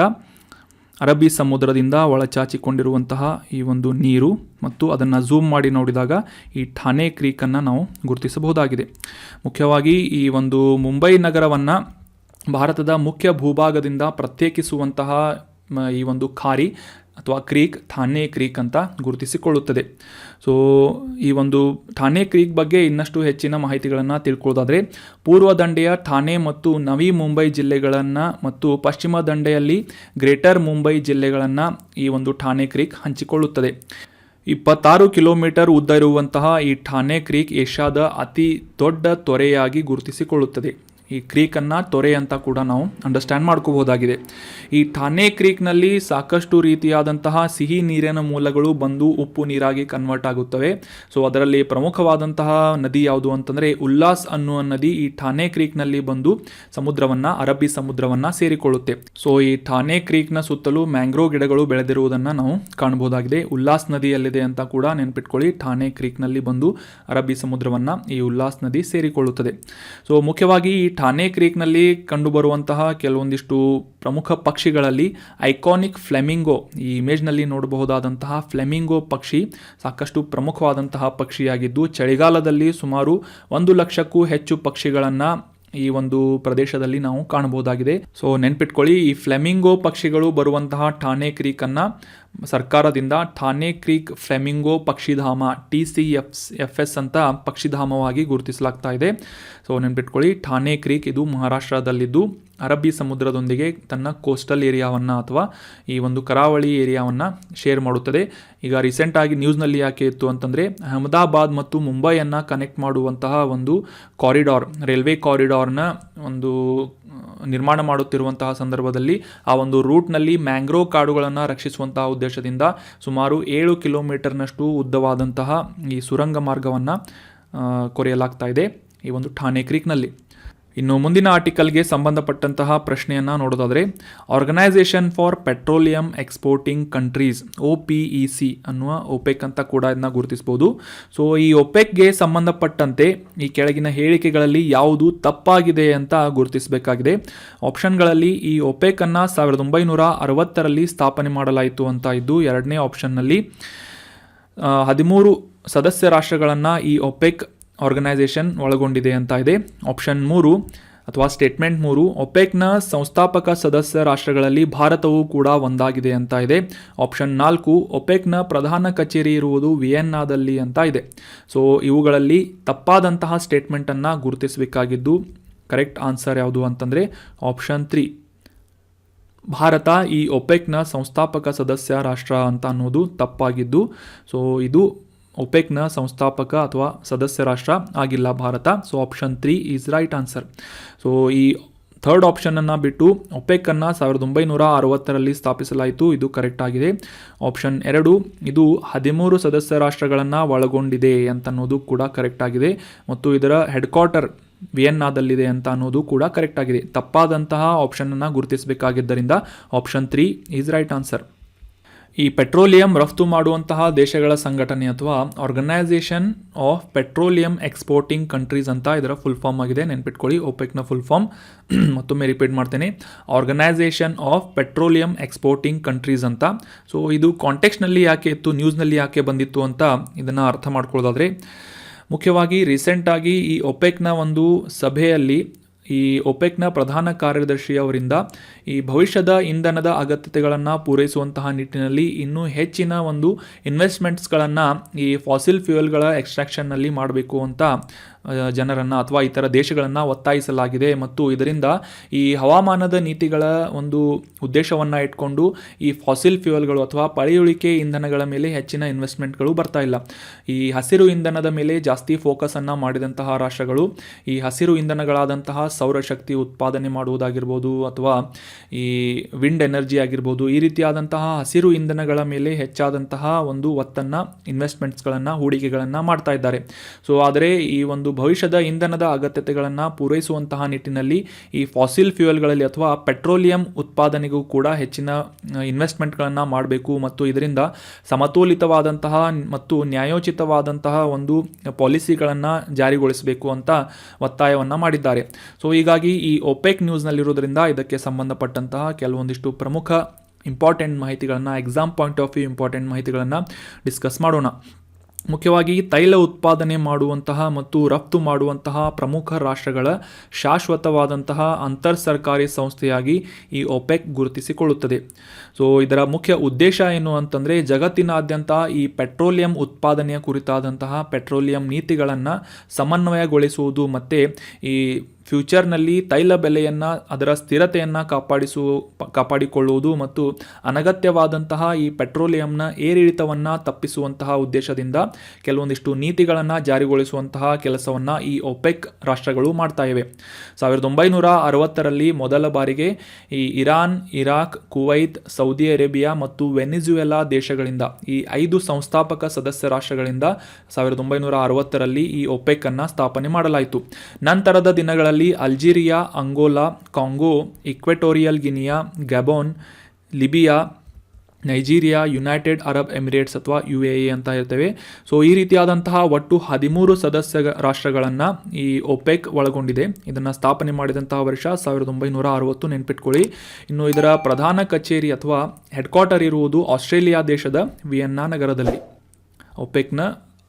ಅರಬ್ಬಿ ಸಮುದ್ರದಿಂದ ಒಳಚಾಚಿಕೊಂಡಿರುವಂತಹ ಈ ಒಂದು ನೀರು, ಮತ್ತು ಅದನ್ನು ಝೂಮ್ ಮಾಡಿ ನೋಡಿದಾಗ ಈ ಥಾನೆ ಕ್ರೀಕನ್ನು ನಾವು ಗುರುತಿಸಬಹುದಾಗಿದೆ. ಮುಖ್ಯವಾಗಿ ಈ ಒಂದು ಮುಂಬೈ ನಗರವನ್ನು ಭಾರತದ ಮುಖ್ಯ ಭೂಭಾಗದಿಂದ ಪ್ರತ್ಯೇಕಿಸುವಂತಹ ಈ ಒಂದು ಖಾರಿ ಅಥವಾ ಕ್ರೀಕ್ ಥಾನೆ ಕ್ರೀಕ್ ಅಂತ ಗುರುತಿಸಿಕೊಳ್ಳುತ್ತದೆ. ಸೊ ಈ ಒಂದು ಥಾನೆ ಕ್ರೀಕ್ ಬಗ್ಗೆ ಇನ್ನಷ್ಟು ಹೆಚ್ಚಿನ ಮಾಹಿತಿಗಳನ್ನು ತಿಳ್ಕೊಳ್ಳೋದಾದರೆ, ಪೂರ್ವ ದಂಡೆಯ ಥಾನೆ ಮತ್ತು ನವಿ ಮುಂಬೈ ಜಿಲ್ಲೆಗಳನ್ನು ಮತ್ತು ಪಶ್ಚಿಮ ದಂಡೆಯಲ್ಲಿ ಗ್ರೇಟರ್ ಮುಂಬೈ ಜಿಲ್ಲೆಗಳನ್ನು ಈ ಒಂದು ಥಾನೆ ಕ್ರೀಕ್ ಹಂಚಿಕೊಳ್ಳುತ್ತದೆ. 26 ಕಿಲೋಮೀಟರ್ ಉದ್ದ ಇರುವಂತಹ ಈ ಥಾನೆ ಕ್ರೀಕ್ ಏಷ್ಯಾದ ಅತಿ ದೊಡ್ಡ ತೊರೆಯಾಗಿ ಗುರುತಿಸಿಕೊಳ್ಳುತ್ತದೆ. ಈ ಕ್ರೀಕನ್ನು ತೊರೆ ಅಂತ ಕೂಡ ನಾವು ಅಂಡರ್ಸ್ಟ್ಯಾಂಡ್ ಮಾಡ್ಕೋಬಹುದಾಗಿದೆ. ಈ ಥಾನೆ ಕ್ರೀಕ್ನಲ್ಲಿ ಸಾಕಷ್ಟು ರೀತಿಯಾದಂತಹ ಸಿಹಿ ನೀರಿನ ಮೂಲಗಳು ಬಂದು ಉಪ್ಪು ನೀರಾಗಿ ಕನ್ವರ್ಟ್ ಆಗುತ್ತವೆ. ಸೊ ಅದರಲ್ಲಿ ಪ್ರಮುಖವಾದಂತಹ ನದಿ ಯಾವುದು ಅಂತಂದರೆ ಉಲ್ಲಾಸ್ ಅನ್ನುವ ನದಿ ಈ ಥಾನೆ ಕ್ರೀಕ್ನಲ್ಲಿ ಬಂದು ಸಮುದ್ರವನ್ನು, ಅರಬ್ಬಿ ಸಮುದ್ರವನ್ನು ಸೇರಿಕೊಳ್ಳುತ್ತೆ. ಸೊ ಈ ಥಾನೆ ಕ್ರೀಕ್ನ ಸುತ್ತಲೂ ಮ್ಯಾಂಗ್ರೋವ್ ಗಿಡಗಳು ಬೆಳೆದಿರುವುದನ್ನು ನಾವು ಕಾಣಬಹುದಾಗಿದೆ. ಉಲ್ಲಾಸ್ ನದಿಯಲ್ಲಿದೆ ಅಂತ ಕೂಡ ನೆನ್ಪಿಟ್ಕೊಳ್ಳಿ. ಥಾನೆ ಕ್ರೀಕ್ನಲ್ಲಿ ಬಂದು ಅರಬ್ಬಿ ಸಮುದ್ರವನ್ನು ಈ ಉಲ್ಲಾಸ್ ನದಿ ಸೇರಿಕೊಳ್ಳುತ್ತದೆ. ಸೊ ಮುಖ್ಯವಾಗಿ ಈ ಥಾನೆ ಕ್ರೀಕ್ನಲ್ಲಿ ಕಂಡುಬರುವಂತಹ ಕೆಲವೊಂದಿಷ್ಟು ಪ್ರಮುಖ ಪಕ್ಷಿಗಳಲ್ಲಿ ಐಕಾನಿಕ್ ಫ್ಲೆಮಿಂಗೋ, ಈ ಇಮೇಜ್ನಲ್ಲಿ ನೋಡಬಹುದಾದಂತಹ ಫ್ಲೆಮಿಂಗೋ ಪಕ್ಷಿ ಸಾಕಷ್ಟು ಪ್ರಮುಖವಾದಂತಹ ಪಕ್ಷಿಯಾಗಿದ್ದು, ಚಳಿಗಾಲದಲ್ಲಿ ಸುಮಾರು 1 ಲಕ್ಷಕ್ಕೂ ಹೆಚ್ಚು ಪಕ್ಷಿಗಳನ್ನು ಈ ಒಂದು ಪ್ರದೇಶದಲ್ಲಿ ನಾವು ಕಾಣಬಹುದಾಗಿದೆ. ಸೊ ನೆನ್ಪಿಟ್ಕೊಳ್ಳಿ, ಈ ಫ್ಲೆಮಿಂಗೋ ಪಕ್ಷಿಗಳು ಬರುವಂತಹ ಥಾನೆ ಕ್ರೀಕನ್ನು ಸರ್ಕಾರದಿಂದ ಥಾನೆ ಕ್ರೀಕ್ ಫ್ಲೆಮಿಂಗೋ ಪಕ್ಷಿಧಾಮ TCFS ಅಂತ ಪಕ್ಷಿಧಾಮವಾಗಿ ಗುರುತಿಸಲಾಗ್ತಾ ಇದೆ. ಸೊ ನೆನ್ಪಿಟ್ಕೊಳ್ಳಿ, ಥಾನೆ ಕ್ರೀಕ್ ಇದು ಮಹಾರಾಷ್ಟ್ರದಲ್ಲಿದ್ದು ಅರಬ್ಬಿ ಸಮುದ್ರದೊಂದಿಗೆ ತನ್ನ ಕೋಸ್ಟಲ್ ಏರಿಯಾವನ್ನು ಅಥವಾ ಈ ಒಂದು ಕರಾವಳಿ ಏರಿಯಾವನ್ನು ಶೇರ್ ಮಾಡುತ್ತದೆ. ಈಗ ರೀಸೆಂಟಾಗಿ ನ್ಯೂಸ್ನಲ್ಲಿ ಯಾಕೆ ಇತ್ತು ಅಂತಂದರೆ, ಅಹಮದಾಬಾದ್ ಮತ್ತು ಮುಂಬೈಯನ್ನು ಕನೆಕ್ಟ್ ಮಾಡುವಂತಹ ಒಂದು ಕಾರಿಡಾರ್, ರೈಲ್ವೆ ಕಾರಿಡಾರ್ನ ಒಂದು ನಿರ್ಮಾಣ ಮಾಡುತ್ತಿರುವಂತಹ ಸಂದರ್ಭದಲ್ಲಿ ಆ ಒಂದು ರೂಟ್ನಲ್ಲಿ ಮ್ಯಾಂಗ್ರೋವ್ ಕಾಡುಗಳನ್ನು ರಕ್ಷಿಸುವಂತಹ ಉದ್ದೇಶದಿಂದ ಸುಮಾರು 7 ಕಿಲೋಮೀಟರ್ನಷ್ಟು ಉದ್ದವಾದಂತಹ ಈ ಸುರಂಗ ಮಾರ್ಗವನ್ನು ಕೊರೆಯಲಾಗ್ತಾ ಇದೆ ಈ ಒಂದು ಥಾನೆ ಕ್ರೀಕ್ನಲ್ಲಿ. ಇನ್ನು ಮುಂದಿನ ಆರ್ಟಿಕಲ್ಗೆ ಸಂಬಂಧಪಟ್ಟಂತಹ ಪ್ರಶ್ನೆಯನ್ನು ನೋಡೋದಾದರೆ, organisation for petroleum exporting countries OPEC ಅನ್ನುವ OPEC ಅಂತ ಕೂಡ ಇದನ್ನ ಗುರುತಿಸ್ಬೋದು. ಸೊ ಈ OPECಗೆ ಸಂಬಂಧಪಟ್ಟಂತೆ ಈ ಕೆಳಗಿನ ಹೇಳಿಕೆಗಳಲ್ಲಿ ಯಾವುದು ತಪ್ಪಾಗಿದೆ ಅಂತ ಗುರುತಿಸಬೇಕಾಗಿದೆ. ಆಪ್ಷನ್ಗಳಲ್ಲಿ ಈ OPEC ಅನ್ನು 1960ರಲ್ಲಿ ಸ್ಥಾಪನೆ ಮಾಡಲಾಯಿತು ಅಂತ ಇದ್ದು, ಎರಡನೇ ಆಪ್ಷನ್ನಲ್ಲಿ 13 ಸದಸ್ಯ ರಾಷ್ಟ್ರಗಳನ್ನು ಈ OPEC ಆರ್ಗನೈಸೇಷನ್ ಒಳಗೊಂಡಿದೆ ಅಂತ ಇದೆ. ಆಪ್ಷನ್ 3 ಅಥವಾ ಸ್ಟೇಟ್ಮೆಂಟ್ 3, OPECನ ಸಂಸ್ಥಾಪಕ ಸದಸ್ಯ ರಾಷ್ಟ್ರಗಳಲ್ಲಿ ಭಾರತವು ಕೂಡ ಒಂದಾಗಿದೆ ಅಂತ ಇದೆ. ಆಪ್ಷನ್ 4, OPECನ ಪ್ರಧಾನ ಕಚೇರಿ ಇರುವುದು ವಿಯೆನ್ನಾದಲ್ಲಿ ಅಂತ ಇದೆ. ಸೊ ಇವುಗಳಲ್ಲಿ ತಪ್ಪಾದಂತಹ ಸ್ಟೇಟ್ಮೆಂಟನ್ನು ಗುರುತಿಸಬೇಕಾಗಿದ್ದು, ಕರೆಕ್ಟ್ ಆನ್ಸರ್ ಯಾವುದು ಅಂತಂದರೆ ಆಪ್ಷನ್ 3, ಭಾರತ ಈ OPECನ ಸಂಸ್ಥಾಪಕ ಸದಸ್ಯ ರಾಷ್ಟ್ರ ಅಂತ ಅನ್ನೋದು ತಪ್ಪಾಗಿದ್ದು, ಸೊ ಇದು ಒಪೆಕ್ನ ಸಂಸ್ಥಾಪಕ ಅಥವಾ ಸದಸ್ಯ ರಾಷ್ಟ್ರ ಆಗಿಲ್ಲ Bharat. So option 3 is right answer. So ಈ ಥರ್ಡ್ ಆಪ್ಷನನ್ನು ಬಿಟ್ಟು ಒಪೆಕನ್ನು 1960ರಲ್ಲಿ ಸ್ಥಾಪಿಸಲಾಯಿತು, ಇದು ಕರೆಕ್ಟ್ ಆಗಿದೆ. ಆಪ್ಷನ್ 2 ಇದು 13 ಸದಸ್ಯ ರಾಷ್ಟ್ರಗಳನ್ನು ಒಳಗೊಂಡಿದೆ ಅಂತ ಅನ್ನೋದು ಕೂಡ ಕರೆಕ್ಟ್ ಆಗಿದೆ, ಮತ್ತು ಇದರ ಹೆಡ್ ಕ್ವಾರ್ಟರ್ ವಿಯೆನ್ನಾದಲ್ಲಿದೆ ಅಂತ ಅನ್ನೋದು ಕೂಡ ಕರೆಕ್ಟ್ ಆಗಿದೆ. ತಪ್ಪಾದಂತಹ ಆಪ್ಷನನ್ನು ಗುರುತಿಸಬೇಕಾಗಿದ್ದರಿಂದ ಆಪ್ಷನ್ 3 ಈಸ್ ರೈಟ್ ಆನ್ಸರ್. ಈ ಪೆಟ್ರೋಲಿಯಂ ರಫ್ತು ಮಾಡುವಂತಹ ದೇಶಗಳ ಸಂಘಟನೆ ಅಥವಾ organisation of petroleum exporting countries ಅಂತ ಇದರ ಫುಲ್ ಫಾರ್ಮ್ ಆಗಿದೆ, ನೆನ್ಪಿಟ್ಕೊಳ್ಳಿ. ಒಪೆಕ್ನ ಫುಲ್ ಫಾರ್ಮ್ ಮತ್ತೊಮ್ಮೆ ರಿಪೀಟ್ ಮಾಡ್ತೇನೆ, organisation of petroleum exporting countries ಅಂತ. ಸೊ ಇದು ಕಾಂಟೆಕ್ಸ್ಟ್ನಲ್ಲಿ ಯಾಕೆ ಇತ್ತು, ನ್ಯೂಸ್ನಲ್ಲಿ ಯಾಕೆ ಬಂದಿತ್ತು ಅಂತ ಇದನ್ನು ಅರ್ಥ ಮಾಡ್ಕೊಳ್ಳೋದಾದರೆ, ಮುಖ್ಯವಾಗಿ ರೀಸೆಂಟಾಗಿ ಈ ಒಪೆಕ್ನ ಒಂದು ಸಭೆಯಲ್ಲಿ ಈ ಒಪೆಕ್ನ ಪ್ರಧಾನ ಕಾರ್ಯದರ್ಶಿ ಅವರಿಂದ ಈ ಭವಿಷ್ಯದ ಇಂಧನದ ಅಗತ್ಯತೆಗಳನ್ನು ಪೂರೈಸುವಂತಹ ನಿಟ್ಟಿನಲ್ಲಿ ಇನ್ನೂ ಹೆಚ್ಚಿನ ಒಂದು ಇನ್ವೆಸ್ಟ್ಮೆಂಟ್ಸ್ಗಳನ್ನು ಈ ಫಾಸಿಲ್ ಫ್ಯೂಯಲ್ಗಳ ಎಕ್ಸ್ಟ್ರಾಕ್ಷನ್ನಲ್ಲಿ ಮಾಡಬೇಕು ಅಂತ ಜನರನ್ನು ಅಥವಾ ಇತರ ದೇಶಗಳನ್ನು ಒತ್ತಾಯಿಸಲಾಗಿದೆ. ಮತ್ತು ಇದರಿಂದ ಈ ಹವಾಮಾನದ ನೀತಿಗಳ ಒಂದು ಉದ್ದೇಶವನ್ನು ಇಟ್ಕೊಂಡು ಈ ಫಾಸಿಲ್ ಫ್ಯೂಯಲ್ಗಳು ಅಥವಾ ಪಳೆಯುಳಿಕೆ ಇಂಧನಗಳ ಮೇಲೆ ಹೆಚ್ಚಿನ ಇನ್ವೆಸ್ಟ್ಮೆಂಟ್ಗಳು ಬರ್ತಾ ಇಲ್ಲ. ಈ ಹಸಿರು ಇಂಧನದ ಮೇಲೆ ಜಾಸ್ತಿ ಫೋಕಸನ್ನು ಮಾಡಿದಂತಹ ರಾಷ್ಟ್ರಗಳು ಈ ಹಸಿರು ಇಂಧನಗಳಾದಂತಹ ಸೌರಶಕ್ತಿ ಉತ್ಪಾದನೆ ಮಾಡುವುದಾಗಿರ್ಬೋದು ಅಥವಾ ಈ ವಿಂಡ್ ಎನರ್ಜಿ ಆಗಿರ್ಬೋದು, ಈ ರೀತಿಯಾದಂತಹ ಹಸಿರು ಇಂಧನಗಳ ಮೇಲೆ ಹೆಚ್ಚಾದಂತಹ ಒಂದು ಒತ್ತನ್ನು ಇನ್ವೆಸ್ಟ್ಮೆಂಟ್ಸ್ಗಳನ್ನು ಹೂಡಿಕೆಗಳನ್ನು ಮಾಡ್ತಾ ಇದ್ದಾರೆ. ಸೊ ಆದರೆ ಈ ಒಂದು ಭವಿಷ್ಯದ ಇಂಧನದ ಅಗತ್ಯತೆಗಳನ್ನು ಪೂರೈಸುವಂತಹ ನಿಟ್ಟಿನಲ್ಲಿ ಈ ಫಾಸಿಲ್ ಫ್ಯೂಯಲ್ಗಳಲ್ಲಿ ಅಥವಾ ಪೆಟ್ರೋಲಿಯಂ ಉತ್ಪಾದನೆಗೂ ಕೂಡ ಹೆಚ್ಚಿನ ಇನ್ವೆಸ್ಟ್ಮೆಂಟ್ಗಳನ್ನು ಮಾಡಬೇಕು ಮತ್ತು ಇದರಿಂದ ಸಮತೋಲಿತವಾದಂತಹ ಮತ್ತು ನ್ಯಾಯೋಚಿತವಾದಂತಹ ಒಂದು ಪಾಲಿಸಿಗಳನ್ನು ಜಾರಿಗೊಳಿಸಬೇಕು ಅಂತ ಒತ್ತಾಯವನ್ನು ಮಾಡಿದ್ದಾರೆ. ಸೊ ಹೀಗಾಗಿ ಈ ಒಪೆಕ್ ನ್ಯೂಸ್ನಲ್ಲಿರೋದ್ರಿಂದ ಇದಕ್ಕೆ ಸಂಬಂಧಪಟ್ಟಂತಹ ಕೆಲವೊಂದಿಷ್ಟು ಪ್ರಮುಖ ಇಂಪಾರ್ಟೆಂಟ್ ಮಾಹಿತಿಗಳನ್ನು, exam point of view important ಮಾಹಿತಿಗಳನ್ನು ಡಿಸ್ಕಸ್ ಮಾಡೋಣ. ಮುಖ್ಯವಾಗಿ ತೈಲ ಉತ್ಪಾದನೆ ಮಾಡುವಂತಹ ಮತ್ತು ರಫ್ತು ಮಾಡುವಂತಹ ಪ್ರಮುಖ ರಾಷ್ಟ್ರಗಳ ಶಾಶ್ವತವಾದಂತಹ ಅಂತರ್ ಸರ್ಕಾರಿ ಸಂಸ್ಥೆಯಾಗಿ ಈ ಒಪೆಕ್ ಗುರುತಿಸಿಕೊಳ್ಳುತ್ತದೆ. ಸೊ ಇದರ ಮುಖ್ಯ ಉದ್ದೇಶ ಏನು ಅಂತಂದರೆ, ಜಗತ್ತಿನಾದ್ಯಂತ ಈ ಪೆಟ್ರೋಲಿಯಂ ಉತ್ಪಾದನೆಯ ಕುರಿತಾದಂತಹ ಪೆಟ್ರೋಲಿಯಂ ನೀತಿಗಳನ್ನು ಸಮನ್ವಯಗೊಳಿಸುವುದು ಮತ್ತು ಈ ಫ್ಯೂಚರ್ನಲ್ಲಿ ತೈಲ ಬೆಲೆಯನ್ನು ಅದರ ಸ್ಥಿರತೆಯನ್ನು ಕಾಪಾಡಿಕೊಳ್ಳುವುದು ಮತ್ತು ಅನಗತ್ಯವಾದಂತಹ ಈ ಪೆಟ್ರೋಲಿಯಂನ ಏರಿಳಿತವನ್ನು ತಪ್ಪಿಸುವಂತಹ ಉದ್ದೇಶದಿಂದ ಕೆಲವೊಂದಿಷ್ಟು ನೀತಿಗಳನ್ನು ಜಾರಿಗೊಳಿಸುವಂತಹ ಕೆಲಸವನ್ನು ಈ ಒಪೆಕ್ ರಾಷ್ಟ್ರಗಳು ಮಾಡ್ತಾ ಇವೆ. 1960ರಲ್ಲಿ ಮೊದಲ ಬಾರಿಗೆ ಈ Iran, Iraq, Kuwait, Saudi Arabia ಮತ್ತು ವೆನಿಜುವೆಲಾ ದೇಶಗಳಿಂದ ಈ 5 ಸಂಸ್ಥಾಪಕ ಸದಸ್ಯ ರಾಷ್ಟ್ರಗಳಿಂದ 1960ರಲ್ಲಿ ಈ ಒಪೆಕ್ ಅನ್ನು ಸ್ಥಾಪನೆ ಮಾಡಲಾಯಿತು. ನಂತರದ ದಿನಗಳಲ್ಲಿ Algeria, Angola, Congo, Equatorial Guinea, Gabon, Libya, Nigeria, United Arab Emirates ಅಥವಾ UAE ಅಂತ ಇರ್ತವೆ. ಸೊ ಈ ರೀತಿಯಾದಂತಹ ಒಟ್ಟು 13 ಸದಸ್ಯ ರಾಷ್ಟ್ರಗಳನ್ನು ಈ ಒಪೆಕ್ ಒಳಗೊಂಡಿದೆ. ಇದನ್ನು ಸ್ಥಾಪನೆ ಮಾಡಿದಂತಹ ವರ್ಷ 1960, ನೆನ್ಪಿಟ್ಕೊಳ್ಳಿ. ಇನ್ನು ಇದರ ಪ್ರಧಾನ ಕಚೇರಿ ಅಥವಾ ಹೆಡ್ ಕ್ವಾರ್ಟರ್ ಇರುವುದು ಆಸ್ಟ್ರೇಲಿಯಾ ದೇಶದ ವಿಯೆನ್ನಾ ನಗರದಲ್ಲಿ. ಒಪೆಕ್ನ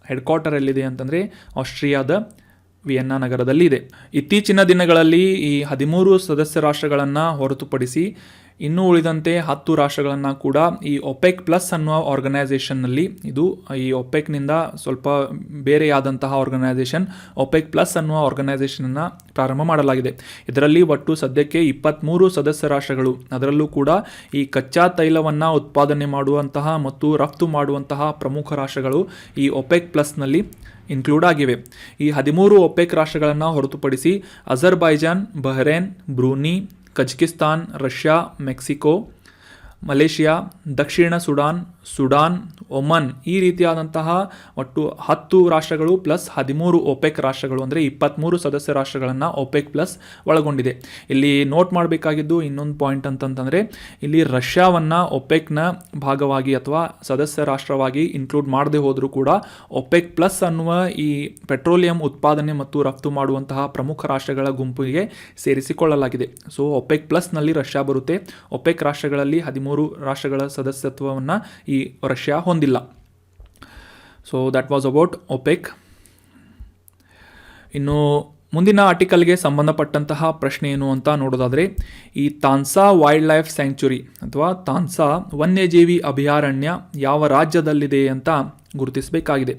ಹೆಡ್ ಕ್ವಾರ್ಟರ್ ಎಲ್ಲಿದೆ ಅಂತಂದರೆ ಆಸ್ಟ್ರಿಯಾದ ವಿಯೆನ್ನಾ ನಗರದಲ್ಲಿ ಇದೆ. ಇತ್ತೀಚಿನ ದಿನಗಳಲ್ಲಿ ಈ 13 ಸದಸ್ಯ ರಾಷ್ಟ್ರಗಳನ್ನು ಹೊರತುಪಡಿಸಿ ಇನ್ನೂ ಉಳಿದಂತೆ 10 ರಾಷ್ಟ್ರಗಳನ್ನು ಕೂಡ ಈ ಒಪೆಕ್ ಪ್ಲಸ್ ಅನ್ನುವ ಆರ್ಗನೈಸೇಷನ್ನಲ್ಲಿ, ಇದು ಈ ಒಪೆಕ್ನಿಂದ ಸ್ವಲ್ಪ ಬೇರೆಯಾದಂತಹ ಆರ್ಗನೈಸೇಷನ್, ಒಪೆಕ್ ಪ್ಲಸ್ ಅನ್ನುವ ಆರ್ಗನೈಸೇಷನನ್ನು ಪ್ರಾರಂಭ ಮಾಡಲಾಗಿದೆ. ಇದರಲ್ಲಿ ಒಟ್ಟು ಸದ್ಯಕ್ಕೆ 23 ಸದಸ್ಯ ರಾಷ್ಟ್ರಗಳು, ಅದರಲ್ಲೂ ಕೂಡ ಈ ಕಚ್ಚಾ ತೈಲವನ್ನು ಉತ್ಪಾದನೆ ಮಾಡುವಂತಹ ಮತ್ತು ರಫ್ತು ಮಾಡುವಂತಹ ಪ್ರಮುಖ ರಾಷ್ಟ್ರಗಳು ಈ ಒಪೆಕ್ ಪ್ಲಸ್ನಲ್ಲಿ ಇನ್ಕ್ಲೂಡ್ ಆಗಿವೆ. ಈ 13 ಒಪೆಕ್ ರಾಷ್ಟ್ರಗಳನ್ನು ಹೊರತುಪಡಿಸಿ Azerbaijan, Bahrain, Brunei, Kazakhstan, Russia, Mexico, Malaysia, ದಕ್ಷಿಣ ಸುಡಾನ್, ಒಮನ್, ಈ ರೀತಿಯಾದಂತಹ ಒಟ್ಟು 10 ರಾಷ್ಟ್ರಗಳು ಪ್ಲಸ್ 13 ಒಪೆಕ್ ರಾಷ್ಟ್ರಗಳು ಅಂದರೆ 23 ಸದಸ್ಯ ರಾಷ್ಟ್ರಗಳನ್ನು ಒಪೆಕ್ ಪ್ಲಸ್ ಒಳಗೊಂಡಿದೆ. ಇಲ್ಲಿ ನೋಟ್ ಮಾಡಬೇಕಾಗಿದ್ದು ಇನ್ನೊಂದು ಪಾಯಿಂಟ್ ಅಂತಂತಂದರೆ, ಇಲ್ಲಿ ರಷ್ಯಾವನ್ನು ಒಪೆಕ್ನ ಭಾಗವಾಗಿ ಅಥವಾ ಸದಸ್ಯ ರಾಷ್ಟ್ರವಾಗಿ ಇನ್ಕ್ಲೂಡ್ ಮಾಡದೆ ಹೋದರೂ ಕೂಡ ಒಪೆಕ್ ಪ್ಲಸ್ ಅನ್ನುವ ಈ ಪೆಟ್ರೋಲಿಯಂ ಉತ್ಪಾದನೆ ಮತ್ತು ರಫ್ತು ಮಾಡುವಂತಹ ಪ್ರಮುಖ ರಾಷ್ಟ್ರಗಳ ಗುಂಪಿಗೆ ಸೇರಿಸಿಕೊಳ್ಳಲಾಗಿದೆ. ಸೊ ಒಪೆಕ್ ಪ್ಲಸ್ನಲ್ಲಿ ರಷ್ಯಾ ಬರುತ್ತೆ. ಒಪೆಕ್ ರಾಷ್ಟ್ರಗಳಲ್ಲಿ 13 ರಾಷ್ಟ್ರಗಳ ಸದಸ್ಯತ್ವವನ್ನು ಈ ರಷ್ಯಾ ಹೊಂದಿಲ್ಲ. So that was about OPEC. ಇನ್ನು ಮುಂದಿನ ಆರ್ಟಿಕಲ್ಗೆ ಸಂಬಂಧಪಟ್ಟಂತಹ ಪ್ರಶ್ನೆ ಏನು ಅಂತ ನೋಡೋದಾದರೆ, ಈ ತಾನ್ಸಾ ವೈಲ್ಡ್ ಲೈಫ್ ಸ್ಯಾಂಕ್ಚುರಿ ಅಥವಾ ತಾನ್ಸಾ ವನ್ಯಜೀವಿ ಅಭಯಾರಣ್ಯ ಯಾವ ರಾಜ್ಯದಲ್ಲಿದೆ ಅಂತ ಗುರುತಿಸಬೇಕಾಗಿದೆ.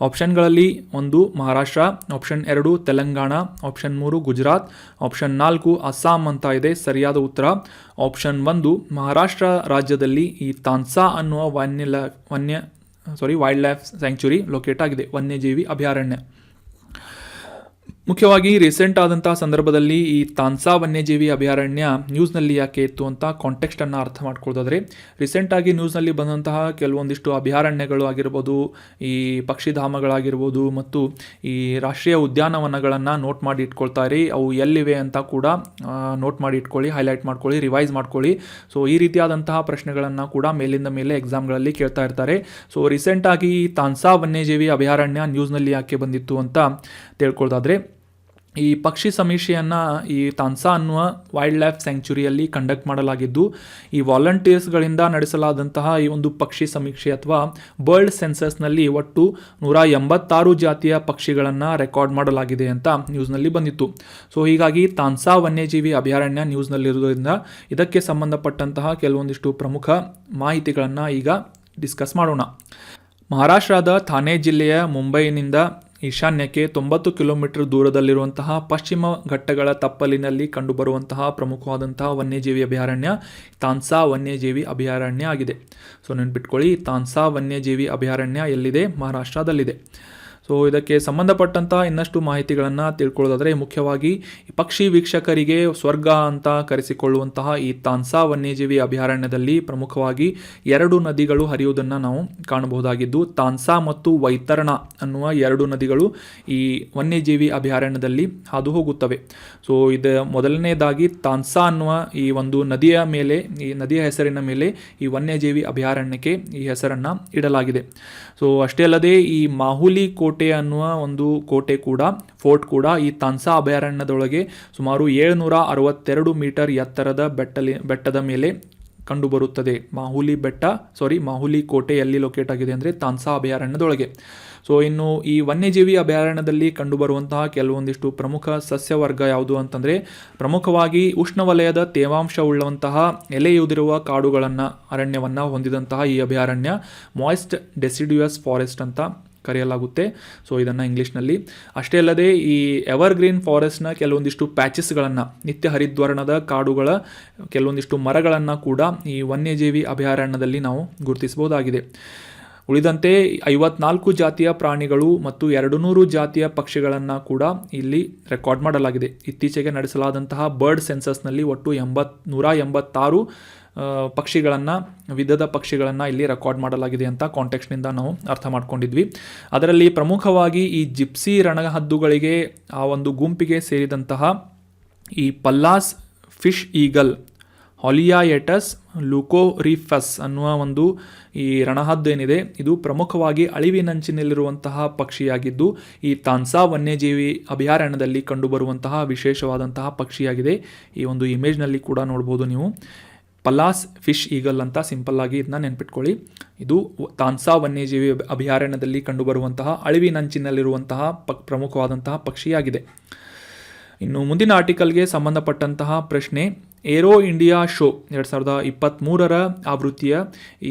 ಆಪ್ಷನ್ಗಳಲ್ಲಿ 1 Maharashtra, option 2 Telangana, option 3 Gujarat, option 4 Assam ಅಂತ ಇದೆ. ಸರಿಯಾದ ಉತ್ತರ ಆಪ್ಷನ್ 1 ಮಹಾರಾಷ್ಟ್ರ ರಾಜ್ಯದಲ್ಲಿ ಈ ತಾನ್ಸಾ ಅನ್ನುವ ವನ್ಯ ವೈಲ್ಡ್ ಲೈಫ್ ಸ್ಯಾಂಕ್ಚುರಿ ಲೊಕೇಟ್ ಆಗಿದೆ, ವನ್ಯಜೀವಿ ಅಭಯಾರಣ್ಯ. ಮುಖ್ಯವಾಗಿ ರೀಸೆಂಟ್ ಆದಂತಹ ಸಂದರ್ಭದಲ್ಲಿ ಈ ತಾನ್ಸಾ ವನ್ಯಜೀವಿ ಅಭಯಾರಣ್ಯ ನ್ಯೂಸ್ನಲ್ಲಿ ಯಾಕೆ ಇತ್ತು ಅಂತ ಕಾಂಟೆಕ್ಸ್ಟನ್ನು ಅರ್ಥ ಮಾಡ್ಕೊಳ್ಳೋದಾದರೆ, ರೀಸೆಂಟಾಗಿ ನ್ಯೂಸ್ನಲ್ಲಿ ಬಂದಂತಹ ಕೆಲವೊಂದಿಷ್ಟು ಅಭಯಾರಣ್ಯಗಳು ಆಗಿರ್ಬೋದು, ಈ ಪಕ್ಷಿಧಾಮಗಳಾಗಿರ್ಬೋದು ಮತ್ತು ಈ ರಾಷ್ಟ್ರೀಯ ಉದ್ಯಾನವನಗಳನ್ನು ನೋಟ್ ಮಾಡಿ ಇಟ್ಕೊಳ್ತಾರೆ. ಅವು ಎಲ್ಲಿವೆ ಅಂತ ಕೂಡ ನೋಟ್ ಮಾಡಿ ಇಟ್ಕೊಳ್ಳಿ, ಹೈಲೈಟ್ ಮಾಡ್ಕೊಳ್ಳಿ, ರಿವೈಸ್ ಮಾಡ್ಕೊಳ್ಳಿ. ಸೊ ಈ ರೀತಿಯಾದಂತಹ ಪ್ರಶ್ನೆಗಳನ್ನು ಕೂಡ ಮೇಲಿಂದ ಮೇಲೆ ಎಕ್ಸಾಮ್ಗಳಲ್ಲಿ ಕೇಳ್ತಾ ಇರ್ತಾರೆ. ಸೊ ರೀಸೆಂಟಾಗಿ ತಾನ್ಸಾ ವನ್ಯಜೀವಿ ಅಭಯಾರಣ್ಯ ನ್ಯೂಸ್ನಲ್ಲಿ ಯಾಕೆ ಬಂದಿತ್ತು ಅಂತ ತಿಳ್ಕೊಳ್ಳೋದಾದರೆ, ಈ ಪಕ್ಷಿ ಸಮೀಕ್ಷೆಯನ್ನು ಈ ತಾನ್ಸಾ ಅನ್ನುವ ವೈಲ್ಡ್ ಲೈಫ್ ಸ್ಯಾಂಕ್ಚುರಿಯಲ್ಲಿ ಕಂಡಕ್ಟ್ ಮಾಡಲಾಗಿದ್ದು, ಈ ವಾಲಂಟಿಯರ್ಸ್ಗಳಿಂದ ನಡೆಸಲಾದಂತಹ ಈ ಒಂದು ಪಕ್ಷಿ ಸಮೀಕ್ಷೆ ಅಥವಾ ಬರ್ಡ್ ಸೆನ್ಸಸ್ನಲ್ಲಿ ಒಟ್ಟು 186 ಜಾತಿಯ ಪಕ್ಷಿಗಳನ್ನು ರೆಕಾರ್ಡ್ ಮಾಡಲಾಗಿದೆ ಅಂತ ನ್ಯೂಸ್ನಲ್ಲಿ ಬಂದಿತ್ತು. ಸೊ ಹೀಗಾಗಿ ತಾನ್ಸಾ ವನ್ಯಜೀವಿ ಅಭಯಾರಣ್ಯ ನ್ಯೂಸ್ನಲ್ಲಿರೋದ್ರಿಂದ ಇದಕ್ಕೆ ಸಂಬಂಧಪಟ್ಟಂತಹ ಕೆಲವೊಂದಿಷ್ಟು ಪ್ರಮುಖ ಮಾಹಿತಿಗಳನ್ನು ಈಗ ಡಿಸ್ಕಸ್ ಮಾಡೋಣ. ಮಹಾರಾಷ್ಟ್ರದ ಥಾನೆ ಜಿಲ್ಲೆಯ ಮುಂಬೈನಿಂದ ಈಶಾನ್ಯಕ್ಕೆ 90 ಕಿಲೋಮೀಟರ್ ದೂರದಲ್ಲಿರುವಂತಹ ಪಶ್ಚಿಮ ಘಟ್ಟಗಳ ತಪ್ಪಲಿನಲ್ಲಿ ಕಂಡುಬರುವಂತಹ ಪ್ರಮುಖವಾದಂತಹ ವನ್ಯಜೀವಿ ಅಭಯಾರಣ್ಯ ತಾನ್ಸಾ ವನ್ಯಜೀವಿ ಅಭಯಾರಣ್ಯ ಆಗಿದೆ. ಸೊ ನೆನ್ಪಿಟ್ಕೊಳ್ಳಿ, ತಾನ್ಸಾ ವನ್ಯಜೀವಿ ಅಭಯಾರಣ್ಯ ಎಲ್ಲಿದೆ? ಮಹಾರಾಷ್ಟ್ರದಲ್ಲಿದೆ. ಸೊ ಇದಕ್ಕೆ ಸಂಬಂಧಪಟ್ಟಂತಹ ಇನ್ನಷ್ಟು ಮಾಹಿತಿಗಳನ್ನು ತಿಳ್ಕೊಳ್ಳೋದಾದರೆ, ಮುಖ್ಯವಾಗಿ ಪಕ್ಷಿ ವೀಕ್ಷಕರಿಗೆ ಸ್ವರ್ಗ ಅಂತ ಕರೆಸಿಕೊಳ್ಳುವಂತಹ ಈ ತಾನ್ಸಾ ವನ್ಯಜೀವಿ ಅಭಯಾರಣ್ಯದಲ್ಲಿ ಪ್ರಮುಖವಾಗಿ 2 ನದಿಗಳು ಹರಿಯುವುದನ್ನು ನಾವು ಕಾಣಬಹುದಾಗಿದ್ದು, ತಾನ್ಸಾ ಮತ್ತು ವೈತರಣ ಅನ್ನುವ 2 ನದಿಗಳು ಈ ವನ್ಯಜೀವಿ ಅಭಯಾರಣ್ಯದಲ್ಲಿ ಹಾದು ಹೋಗುತ್ತವೆ. ಸೊ ಇದು ಮೊದಲನೇದಾಗಿ ತಾನ್ಸಾ ಅನ್ನುವ ಈ ಒಂದು ನದಿಯ ಮೇಲೆ, ಈ ನದಿಯ ಹೆಸರಿನ ಮೇಲೆ ಈ ವನ್ಯಜೀವಿ ಅಭಯಾರಣ್ಯಕ್ಕೆ ಈ ಹೆಸರನ್ನು ಇಡಲಾಗಿದೆ. ಸೊ ಅಷ್ಟೇ ಅಲ್ಲದೆ ಈ ಮಾಹುಲಿ ಕೋಟೆ ಅನ್ನುವ ಒಂದು ಕೋಟೆ ಕೂಡ, ಫೋರ್ಟ್ ಕೂಡ ಈ ತಾನ್ಸಾ ಅಭಯಾರಣ್ಯದೊಳಗೆ ಸುಮಾರು 762 ಮೀಟರ್ ಎತ್ತರದ ಬೆಟ್ಟದ ಮೇಲೆ ಕಂಡುಬರುತ್ತದೆ. ಮಾಹುಲಿ ಕೋಟೆ ಎಲ್ಲಿ ಲೊಕೇಟ್ ಆಗಿದೆ ಅಂದರೆ ತಾನ್ಸಾ ಅಭಯಾರಣ್ಯದೊಳಗೆ. ಸೊ ಇನ್ನು ಈ ವನ್ಯಜೀವಿ ಅಭಯಾರಣ್ಯದಲ್ಲಿ ಕಂಡುಬರುವಂತಹ ಕೆಲವೊಂದಿಷ್ಟು ಪ್ರಮುಖ ಸಸ್ಯವರ್ಗ ಯಾವುದು ಅಂತಂದರೆ, ಪ್ರಮುಖವಾಗಿ ಉಷ್ಣವಲಯದ ತೇವಾಂಶವುಳ್ಳುವಂತಹ ಎಲೆಯುದಿರುವ ಕಾಡುಗಳನ್ನು, ಅರಣ್ಯವನ್ನು ಹೊಂದಿದಂತಹ ಈ ಅಭಯಾರಣ್ಯ ಮಾಯ್ಸ್ಟ್ ಡೆಸಿಡ್ಯೂಯಸ್ ಫಾರೆಸ್ಟ್ ಅಂತ ಕರೆಯಲಾಗುತ್ತೆ. ಸೊ ಇದನ್ನು ಇಂಗ್ಲೀಷ್ನಲ್ಲಿ. ಅಷ್ಟೇ ಅಲ್ಲದೆ ಈ ಎವರ್ಗ್ರೀನ್ ಫಾರೆಸ್ಟ್ನ ಕೆಲವೊಂದಿಷ್ಟು ಪ್ಯಾಚಸ್ಗಳನ್ನು, ನಿತ್ಯ ಹರಿದ್ವರ್ಣದ ಕಾಡುಗಳ ಕೆಲವೊಂದಿಷ್ಟು ಮರಗಳನ್ನು ಕೂಡ ಈ ವನ್ಯಜೀವಿ ಅಭಯಾರಣ್ಯದಲ್ಲಿ ನಾವು ಗುರುತಿಸಬಹುದಾಗಿದೆ. ಉಳಿದಂತೆ 54 ಜಾತಿಯ ಪ್ರಾಣಿಗಳು ಮತ್ತು 200 ಜಾತಿಯ ಪಕ್ಷಿಗಳನ್ನು ಕೂಡ ಇಲ್ಲಿ ರೆಕಾರ್ಡ್ ಮಾಡಲಾಗಿದೆ. ಇತ್ತೀಚೆಗೆ ನಡೆಸಲಾದಂತಹ ಬರ್ಡ್ ಸೆನ್ಸಸ್ನಲ್ಲಿ ಒಟ್ಟು 186 ವಿಧದ ಪಕ್ಷಿಗಳನ್ನು ಇಲ್ಲಿ ರೆಕಾರ್ಡ್ ಮಾಡಲಾಗಿದೆ ಅಂತ ಕಾಂಟೆಕ್ಸ್ಟ್ನಿಂದ ನಾವು ಅರ್ಥ ಮಾಡ್ಕೊಂಡಿದ್ವಿ. ಅದರಲ್ಲಿ ಪ್ರಮುಖವಾಗಿ ಈ ಜಿಪ್ಸಿ ರಣಹದ್ದುಗಳಿಗೆ ಆ ಒಂದು ಗುಂಪಿಗೆ ಸೇರಿದಂತಹ ಈ ಪಲ್ಲಾಸ್ ಫಿಶ್ ಈಗಲ್, ಹಾಲಿಯಾಯಟಸ್ ಲುಕೋರಿಫಸ್ ಅನ್ನುವ ಒಂದು ಈ ರಣಹದ್ದು ಏನಿದೆ, ಇದು ಪ್ರಮುಖವಾಗಿ ಅಳಿವಿನಂಚಿನಲ್ಲಿರುವಂತಹ ಪಕ್ಷಿಯಾಗಿದ್ದು, ಈ ತಾನ್ಸಾ ವನ್ಯಜೀವಿ ಅಭಯಾರಣ್ಯದಲ್ಲಿ ಕಂಡುಬರುವಂತಹ ವಿಶೇಷವಾದಂತಹ ಪಕ್ಷಿಯಾಗಿದೆ. ಈ ಒಂದು ಇಮೇಜ್ನಲ್ಲಿ ಕೂಡ ನೋಡ್ಬೋದು ನೀವು. ಪಲ್ಲಾಸ್ ಫಿಶ್ ಈಗಲ್ ಅಂತ ಸಿಂಪಲ್ ಆಗಿ ಇದನ್ನ ನೆನ್ಪಿಟ್ಕೊಳ್ಳಿ. ಇದು ತಾನ್ಸಾ ವನ್ಯಜೀವಿ ಅಭಯಾರಣ್ಯದಲ್ಲಿ ಕಂಡುಬರುವಂತಹ ಅಳಿವಿನಂಚಿನಲ್ಲಿರುವಂತಹ ಪ್ರಮುಖವಾದಂತಹ ಪಕ್ಷಿಯಾಗಿದೆ. ಇನ್ನು ಮುಂದಿನ ಆರ್ಟಿಕಲ್ಗೆ ಸಂಬಂಧಪಟ್ಟಂತಹ ಪ್ರಶ್ನೆ, ಏರೋ ಇಂಡಿಯಾ ಶೋ 2023ರ ಆವೃತ್ತಿಯ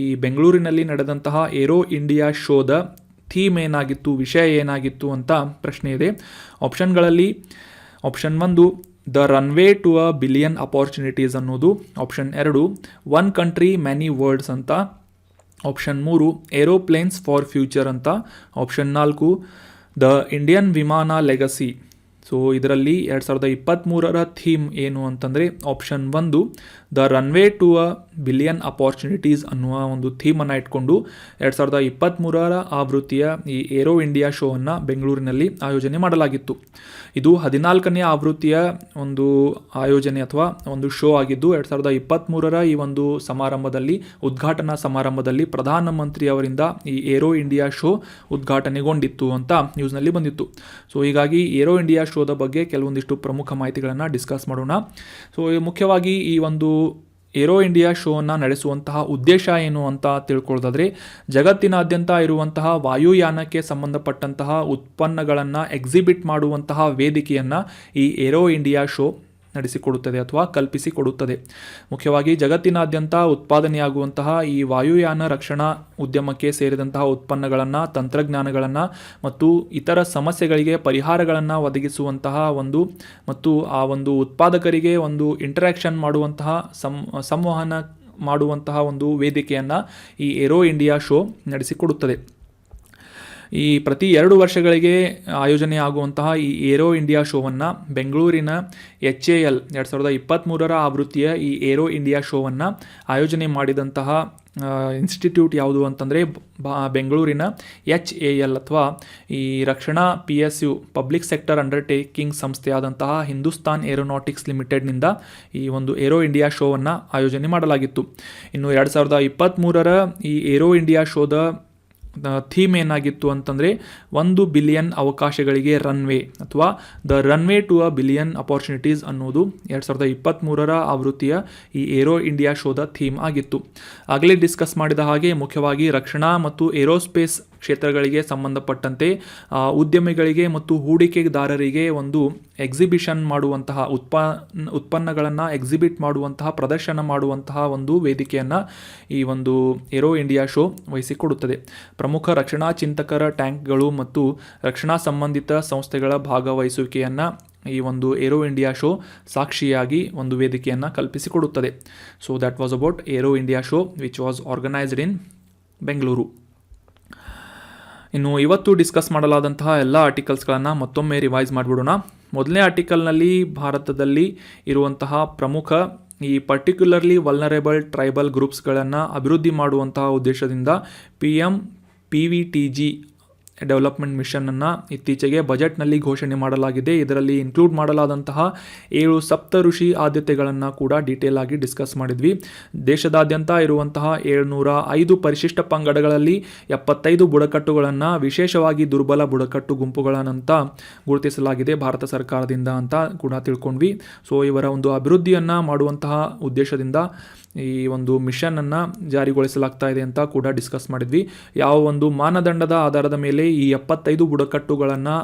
ಈ ಬೆಂಗಳೂರಿನಲ್ಲಿ ನಡೆದಂತಹ ಏರೋ ಇಂಡಿಯಾ ಶೋದ ಥೀಮ್ ಏನಾಗಿತ್ತು, ವಿಷಯ ಏನಾಗಿತ್ತು ಅಂತ ಪ್ರಶ್ನೆ ಇದೆ. ಆಪ್ಷನ್ಗಳಲ್ಲಿ option 1 the runway to a billion opportunities ಅನ್ನೋದು, option 2 one country many words ಅಂತ, ಆಪ್ಷನ್ 3 ಏರೋಪ್ಲೇನ್ಸ್ ಫಾರ್ ಫ್ಯೂಚರ್ ಅಂತ, option 4 the Indian vimana legacy. So ಇದರಲ್ಲಿ 2023ರ ಥೀಮ್ ಏನು ಅಂತಂದರೆ, option 1 the runway to a billion opportunities ಅನ್ನುವ ಒಂದು ಥೀಮನ್ನು ಇಟ್ಕೊಂಡು 2023ರ ಆವೃತ್ತಿಯ ಈ ಏರೋ ಇಂಡಿಯಾ ಶೋವನ್ನು ಬೆಂಗಳೂರಿನಲ್ಲಿ ಆಯೋಜನೆ ಮಾಡಲಾಗಿತ್ತು. ಇದು 14ನೇ ಆವೃತ್ತಿಯ ಒಂದು ಆಯೋಜನೆ ಅಥವಾ ಒಂದು ಶೋ ಆಗಿದ್ದು, 2023ರ ಈ ಒಂದು ಸಮಾರಂಭದಲ್ಲಿ, ಉದ್ಘಾಟನಾ ಸಮಾರಂಭದಲ್ಲಿ ಪ್ರಧಾನಮಂತ್ರಿಯವರಿಂದ ಈ ಏರೋ ಇಂಡಿಯಾ ಶೋ ಉದ್ಘಾಟನೆಗೊಂಡಿತ್ತು ಅಂತ ನ್ಯೂಸ್ನಲ್ಲಿ ಬಂದಿತ್ತು. ಸೊ ಹೀಗಾಗಿ ಏರೋ ಇಂಡಿಯಾ ಶೋದ ಬಗ್ಗೆ ಕೆಲವೊಂದಿಷ್ಟು ಪ್ರಮುಖ ಮಾಹಿತಿಗಳನ್ನು ಡಿಸ್ಕಸ್ ಮಾಡೋಣ. ಸೊ ಮುಖ್ಯವಾಗಿ ಈ ಒಂದು ಏರೋ ಇಂಡಿಯಾ ಶೋವನ್ನು ನಡೆಸುವಂತಹ ಉದ್ದೇಶ ಏನು ಅಂತ ತಿಳ್ಕೊಳ್ಳೋದಾದರೆ, ಜಗತ್ತಿನಾದ್ಯಂತ ಇರುವಂತಹ ವಾಯುಯಾನಕ್ಕೆ ಸಂಬಂಧಪಟ್ಟಂತಹ ಉತ್ಪನ್ನಗಳನ್ನು ಎಕ್ಸಿಬಿಟ್ ಮಾಡುವಂತಹ ವೇದಿಕೆಯನ್ನು ಈ ಏರೋ ಇಂಡಿಯಾ ಶೋ ನಡೆಸಿಕೊಡುತ್ತದೆ ಅಥವಾ ಕಲ್ಪಿಸಿಕೊಡುತ್ತದೆ. ಮುಖ್ಯವಾಗಿ ಜಗತ್ತಿನಾದ್ಯಂತ ಉತ್ಪಾದನೆಯಾಗುವಂತಹ ಈ ವಾಯುಯಾನ ರಕ್ಷಣಾ ಉದ್ಯಮಕ್ಕೆ ಸೇರಿದಂತಹ ಉತ್ಪನ್ನಗಳನ್ನು, ತಂತ್ರಜ್ಞಾನಗಳನ್ನು ಮತ್ತು ಇತರ ಸಮಸ್ಯೆಗಳಿಗೆ ಪರಿಹಾರಗಳನ್ನು ಒದಗಿಸುವಂತಹ ಒಂದು ಮತ್ತು ಆ ಒಂದು ಉತ್ಪಾದಕರಿಗೆ ಒಂದು ಇಂಟರಾಕ್ಷನ್ ಮಾಡುವಂತಹ ಸಂವಹನ ಮಾಡುವಂತಹ ಒಂದು ವೇದಿಕೆಯನ್ನು ಈ ಏರೋ ಇಂಡಿಯಾ ಶೋ ನಡೆಸಿಕೊಡುತ್ತದೆ. ಈ ಪ್ರತಿ 2 ವರ್ಷಗಳಿಗೆ ಆಯೋಜನೆ ಆಗುವಂತಹ ಈ ಏರೋ ಇಂಡಿಯಾ ಶೋವನ್ನು ಬೆಂಗಳೂರಿನ HAL 2023 ಆವೃತ್ತಿಯ ಈ ಏರೋ ಇಂಡಿಯಾ ಶೋವನ್ನು ಆಯೋಜನೆ ಮಾಡಿದಂತಹ ಇನ್ಸ್ಟಿಟ್ಯೂಟ್ ಯಾವುದು ಅಂತಂದರೆ ಬೆಂಗಳೂರಿನ HAL ಅಥವಾ ಈ ರಕ್ಷಣಾ PSU ಪಬ್ಲಿಕ್ ಸೆಕ್ಟರ್ ಅಂಡರ್ಟೇಕಿಂಗ್ ಸಂಸ್ಥೆಯಾದಂತಹ ಹಿಂದೂಸ್ತಾನ್ ಏರೋನಾಟಿಕ್ಸ್ ಲಿಮಿಟೆಡ್ನಿಂದ ಈ ಒಂದು ಏರೋ ಇಂಡಿಯಾ ಶೋವನ್ನು ಆಯೋಜನೆ ಮಾಡಲಾಗಿತ್ತು. ಇನ್ನು 2023 ಈ ಏರೋ ಇಂಡಿಯಾ ಶೋದ ಥೀಮ್ ಏನಾಗಿತ್ತು ಅಂತಂದರೆ 1 ಬಿಲಿಯನ್ ಅವಕಾಶಗಳಿಗೆ ರನ್ವೇ ಅಥವಾ the runway to a billion opportunities ಅನ್ನೋದು 2023 ಆವೃತ್ತಿಯ ಈ ಏರೋ ಇಂಡಿಯಾ ಶೋದ ಥೀಮ್ ಆಗಿತ್ತು. ಆಗಲೇ ಡಿಸ್ಕಸ್ ಮಾಡಿದ ಹಾಗೆ ಮುಖ್ಯವಾಗಿ ರಕ್ಷಣಾ ಮತ್ತು ಏರೋಸ್ಪೇಸ್ ಕ್ಷೇತ್ರಗಳಿಗೆ ಸಂಬಂಧಪಟ್ಟಂತೆ ಉದ್ಯಮಿಗಳಿಗೆ ಮತ್ತು ಹೂಡಿಕೆದಾರರಿಗೆ ಒಂದು ಎಕ್ಸಿಬಿಷನ್ ಮಾಡುವಂತಹ ಉತ್ಪನ್ನಗಳನ್ನು ಎಕ್ಸಿಬಿಟ್ ಮಾಡುವಂತಹ ಪ್ರದರ್ಶನ ಮಾಡುವಂತಹ ಒಂದು ವೇದಿಕೆಯನ್ನು ಈ ಒಂದು ಏರೋ ಇಂಡಿಯಾ ಶೋ ವಹಿಸಿಕೊಡುತ್ತದೆ. ಪ್ರಮುಖ ರಕ್ಷಣಾ ಚಿಂತಕರ ಟ್ಯಾಂಕ್ಗಳು ಮತ್ತು ರಕ್ಷಣಾ ಸಂಬಂಧಿತ ಸಂಸ್ಥೆಗಳ ಭಾಗವಹಿಸುವಿಕೆಯನ್ನು ಈ ಒಂದು ಏರೋ ಇಂಡಿಯಾ ಶೋ ಸಾಕ್ಷಿಯಾಗಿ ಒಂದು ವೇದಿಕೆಯನ್ನು ಕಲ್ಪಿಸಿಕೊಡುತ್ತದೆ. So that was about aero India show which was organised in Bengaluru. ಇನ್ನು ಇವತ್ತು ಡಿಸ್ಕಸ್ ಮಾಡಲಾದಂತಹ ಎಲ್ಲ ಆರ್ಟಿಕಲ್ಸ್ಗಳನ್ನು ಮತ್ತೊಮ್ಮೆ ರಿವೈಸ್ ಮಾಡಿಬಿಡೋಣ. ಮೊದಲನೇ ಆರ್ಟಿಕಲ್ನಲ್ಲಿ ಭಾರತದಲ್ಲಿ ಇರುವಂತಹ ಪ್ರಮುಖ ಈ ಪರ್ಟಿಕ್ಯುಲರ್ಲಿ ವಲ್ನರೇಬಲ್ ಟ್ರೈಬಲ್ ಗ್ರೂಪ್ಸ್ಗಳನ್ನು ಅಭಿವೃದ್ಧಿ ಮಾಡುವಂತಹ ಉದ್ದೇಶದಿಂದ PMPVTG ಡೆವಲಪ್ಮೆಂಟ್ ಮಿಷನನ್ನು ಇತ್ತೀಚೆಗೆ ಬಜೆಟ್ನಲ್ಲಿ ಘೋಷಣೆ ಮಾಡಲಾಗಿದೆ. ಇದರಲ್ಲಿ ಇನ್ಕ್ಲೂಡ್ ಮಾಡಲಾದಂತಹ 7 ಸಪ್ತಋಷಿ ಆದ್ಯತೆಗಳನ್ನು ಕೂಡ ಡೀಟೇಲ್ ಆಗಿ ಡಿಸ್ಕಸ್ ಮಾಡಿದ್ವಿ. ದೇಶದಾದ್ಯಂತ ಇರುವಂತಹ 705 ಪರಿಶಿಷ್ಟ ಪಂಗಡಗಳಲ್ಲಿ 75 ಬುಡಕಟ್ಟುಗಳನ್ನು ವಿಶೇಷವಾಗಿ ದುರ್ಬಲ ಬುಡಕಟ್ಟು ಗುಂಪುಗಳನ್ನಂತ ಗುರುತಿಸಲಾಗಿದೆ ಭಾರತ ಸರ್ಕಾರದಿಂದ ಅಂತ ಕೂಡ ತಿಳ್ಕೊಂಡ್ವಿ. ಸೊ ಇವರ ಒಂದು ಅಭಿವೃದ್ಧಿಯನ್ನು ಮಾಡುವಂತಹ ಉದ್ದೇಶದಿಂದ ಈ ಒಂದು ಮಿಷನನ್ನು ಜಾರಿಗೊಳಿಸಲಾಗ್ತಾ ಇದೆ ಅಂತ ಕೂಡ ಡಿಸ್ಕಸ್ ಮಾಡಿದ್ವಿ. ಯಾವ ಒಂದು ಮಾನದಂಡದ ಆಧಾರದ ಮೇಲೆ ಈ 75 ಬುಡಕಟ್ಟುಗಳನ್ನು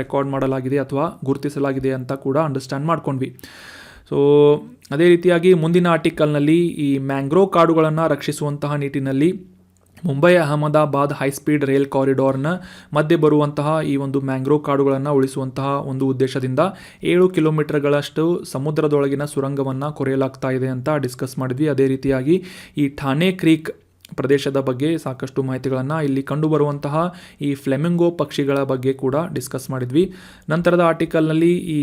ರೆಕಾರ್ಡ್ ಮಾಡಲಾಗಿದೆ ಅಥವಾ ಗುರುತಿಸಲಾಗಿದೆ ಅಂತ ಕೂಡ ಅಂಡರ್ಸ್ಟ್ಯಾಂಡ್ ಮಾಡ್ಕೊಂಡ್ವಿ. ಸೊ ಅದೇ ರೀತಿಯಾಗಿ ಮುಂದಿನ ಆರ್ಟಿಕಲ್ನಲ್ಲಿ ಈ ಮ್ಯಾಂಗ್ರೋವ್ ಕಾಡುಗಳನ್ನು ರಕ್ಷಿಸುವಂತಹ ನಿಟ್ಟಿನಲ್ಲಿ ಮುಂಬೈ ಅಹಮದಾಬಾದ್ ಹೈಸ್ಪೀಡ್ ರೈಲ್ ಕಾರಿಡಾರ್ನ ಮಧ್ಯೆ ಬರುವಂತಹ ಈ ಒಂದು ಮ್ಯಾಂಗ್ರೋವ್ ಕಾಡುಗಳನ್ನು ಉಳಿಸುವಂತಹ ಒಂದು ಉದ್ದೇಶದಿಂದ 7 ಕಿಲೋಮೀಟರ್ಗಳಷ್ಟು ಸಮುದ್ರದೊಳಗಿನ ಸುರಂಗವನ್ನು ಕೊರೆಯಲಾಗ್ತಾ ಇದೆ ಅಂತ ಡಿಸ್ಕಸ್ ಮಾಡಿದ್ವಿ. ಅದೇ ರೀತಿಯಾಗಿ ಈ ಠಾಣೆ ಕ್ರೀಕ್ ಪ್ರದೇಶದ ಬಗ್ಗೆ ಸಾಕಷ್ಟು ಮಾಹಿತಿಗಳನ್ನು, ಇಲ್ಲಿ ಕಂಡುಬರುವಂತಹ ಈ ಫ್ಲೆಮಿಂಗೋ ಪಕ್ಷಿಗಳ ಬಗ್ಗೆ ಕೂಡ ಡಿಸ್ಕಸ್ ಮಾಡಿದ್ವಿ. ನಂತರದ ಆರ್ಟಿಕಲ್ನಲ್ಲಿ ಈ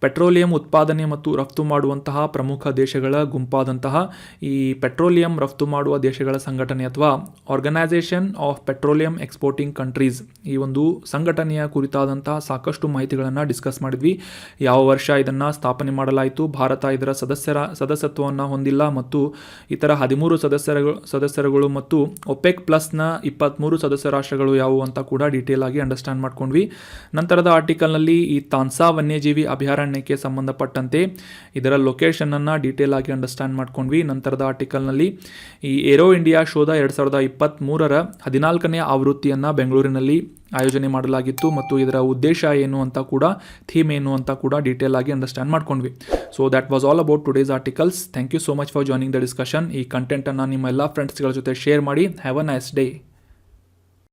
ಪೆಟ್ರೋಲಿಯಂ ಉತ್ಪಾದನೆ ಮತ್ತು ರಫ್ತು ಮಾಡುವಂತಹ ಪ್ರಮುಖ ದೇಶಗಳ ಗುಂಪಾದಂತಹ ಈ ಪೆಟ್ರೋಲಿಯಂ ರಫ್ತು ಮಾಡುವ ದೇಶಗಳ ಸಂಘಟನೆ ಅಥವಾ organisation of petroleum exporting countries ಈ ಒಂದು ಸಂಘಟನೆಯ ಕುರಿತಾದಂತಹ ಸಾಕಷ್ಟು ಮಾಹಿತಿಗಳನ್ನು ಡಿಸ್ಕಸ್ ಮಾಡಿದ್ವಿ. ಯಾವ ವರ್ಷ ಇದನ್ನು ಸ್ಥಾಪನೆ ಮಾಡಲಾಯಿತು, ಭಾರತ ಇದರ ಸದಸ್ಯತ್ವವನ್ನು ಹೊಂದಿಲ್ಲ ಮತ್ತು ಇತರ 13 ಸದಸ್ಯರುಗಳು ಮತ್ತು ಒಪೆಕ್ ಪ್ಲಸ್ನ 23 ಸದಸ್ಯ ರಾಷ್ಟ್ರಗಳು ಯಾವುವು ಅಂತ ಕೂಡ ಡೀಟೇಲ್ ಆಗಿ ಅಂಡರ್ಸ್ಟ್ಯಾಂಡ್ ಮಾಡ್ಕೊಂಡ್ವಿ. ನಂತರದ ಆರ್ಟಿಕಲ್ನಲ್ಲಿ ಈ ತಾನ್ಸಾ ವನ್ಯಜೀವಿ ಅಭಯಾರಣ್ಯಕ್ಕೆ ಸಂಬಂಧಪಟ್ಟಂತೆ ಇದರ ಲೊಕೇಶನನ್ನು ಡೀಟೇಲ್ ಆಗಿ ಅಂಡರ್ಸ್ಟ್ಯಾಂಡ್ ಮಾಡ್ಕೊಂಡ್ವಿ. ನಂತರದ ಆರ್ಟಿಕಲ್ನಲ್ಲಿ ಈ ಏರೋ ಇಂಡಿಯಾ ಶೋದ 2023 14ನೇ ಆವೃತ್ತಿಯನ್ನು ಬೆಂಗಳೂರಿನಲ್ಲಿ ಆಯೋಜನೆ ಮಾಡಲಾಗಿತ್ತು ಮತ್ತು ಇದರ ಉದ್ದೇಶ ಏನು ಅಂತ ಕೂಡ, ಥೀಮ್ ಏನು ಅಂತ ಕೂಡ ಡೀಟೇಲ್ ಆಗಿ ಅಂಡರ್ಸ್ಟ್ಯಾಂಡ್ ಮಾಡ್ಕೊಂಡ್ವಿ. So that was all about today's articles. Thank you so much for joining the discussion. ಈ ಕಂಟೆಂಟನ್ನು ನಿಮ್ಮ ಎಲ್ಲ ಫ್ರೆಂಡ್ಸ್ಗಳ ಜೊತೆ ಶೇರ್ ಮಾಡಿ. Have a nice day.